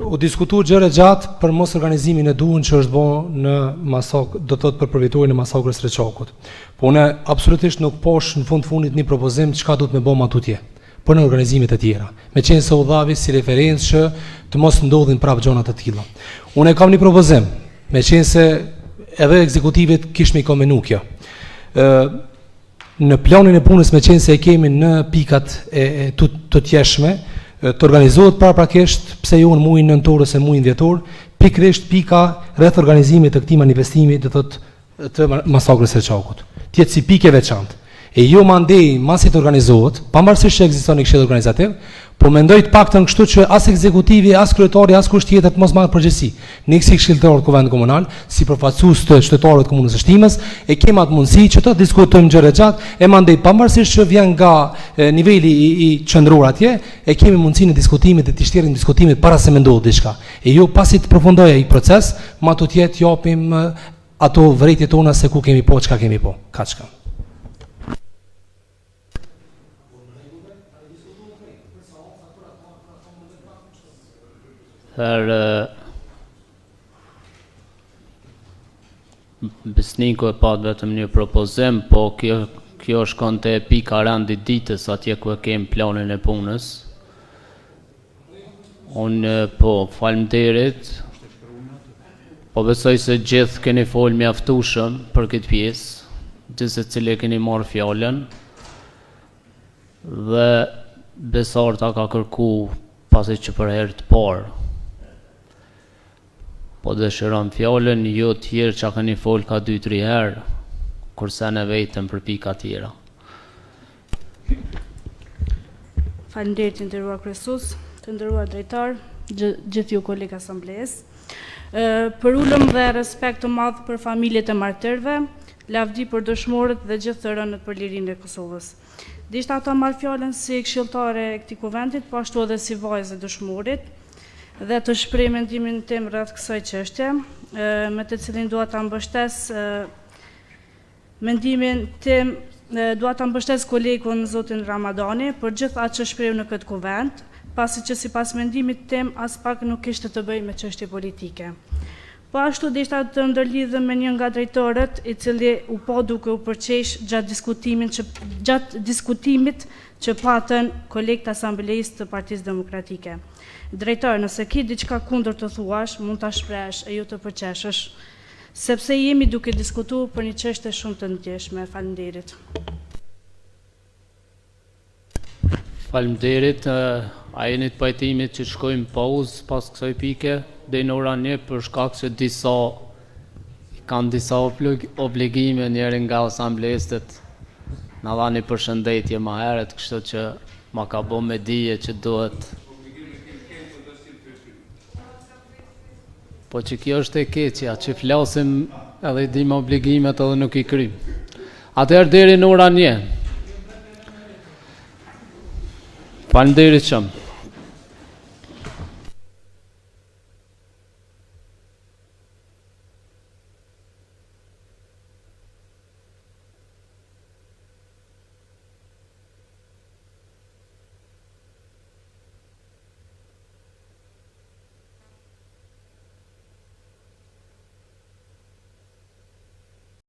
u diskutu gjëre gjatë për mos organizimin e duhur që është bo në masakr, do të thotë për përvitorin e masakrës Reçokut. Po unë absolutisht nuk posh në fundit një propozim çka duhet me bo ma tutje, për në organizimet e tjera. Me qenë se u dhavi si referencë që të mos ndodhin prapë gjona të tilla. Unë kam një propozim, me qenë se edhe ekzekutivit kishme i komenu kjo. Në planin e punës me qenë se e kemi në pikat të tjeshme, të organizohet paraprakisht, pse jo në muajin nëntor ose muajin dhjetor, pikërisht pika rreth organizimit të këtij manifestimi të masakrës së Reçokut. Tjetë si pikë veçantë. E jo mandej masi të organizohet, pavarësisht që ekziston një këshill organizativ, po mendoj të paktën kështu që as ekzekutivi, as kryetari, as kusht tjetër të mos marrë përgjegjësi. Ne si këshilltar të Kuvendit Komunal, si përfaqësues të qytetarëve të Komunës së Shtimës, e kemi atë mundësi që të diskutojmë gjëra gjatë, e mandej pavarësisht që vjen nga niveli i qendror atje, e kemi mundësinë e diskutimit dhe të shtrirrim diskutimit para se mendohet diçka. E jo pasi të përfundojë ai proces, ma tutje të japim ato vërejtjet tona se ku kemi po, çka kemi po. Kaçka. Besniku e pat vetëm një propozim, po kjo shkon te pika randi ditës atje ku e kemi planin e punës. Unë po faleminderit, po besoj se gjithë keni fol mjaftueshëm për këtë pjesë, gjithë secili keni marrë fjalën, dhe Besarta ka kërku pasi që për herë të parë. Po dëshiron fjallën, jo tjerë që keni fol ka 2-3 herë, kurse në vetëm për pika tjera. Faleminderit të nderuar kryesues, të nderuar drejtar, gjithë ju kolegë asamblesë. Për ulëm dhe respekt të madh për familjet e martyrëve, lavdi për dëshmorët dhe gjithë të rënët për lirinë e Kosovës. Dishta ata marr fjalën si këshilltare e këtij kuvendit, po ashtu edhe si vajzë e dëshmorit, dhe të shpreh mendimin tim rreth kësaj çështje, me të cilin dua ta mbështes mendimin tim, dua ta mbështes kolegun zotin Ramadani për gjithë atë që shpreh në këtë kuvend, pasi që sipas mendimit tim as pak nuk kishte të bëjë me çështje politike. Po ashtu deshta të ndërlidhem me një nga drejtorët i cili u po duke u përqesh gjatë diskutimit që patën kolegët asamblejisë të Partisë Demokratike. Drejtor, nëse ki diçka kundër të thuash, mund ta shpresh e ju të përqeshësh, sepse jemi duke diskutuar për një çështje shumë të ndjeshme. Faleminderit. Faleminderit, a jeni të pajtimit që shkojmë pauzë pas kësaj pike, deri në orën 1 për shkak se disa kanë disa obligime njëri nga asamblestet, na dha një përshëndetje më herët, kështu që ma ka bo me dije që duhet. Po që kjo është e keqja, që flasim edhe i dim obligimet edhe nuk i krym. Atëherë deri në ora 1. Faleminderit shumë.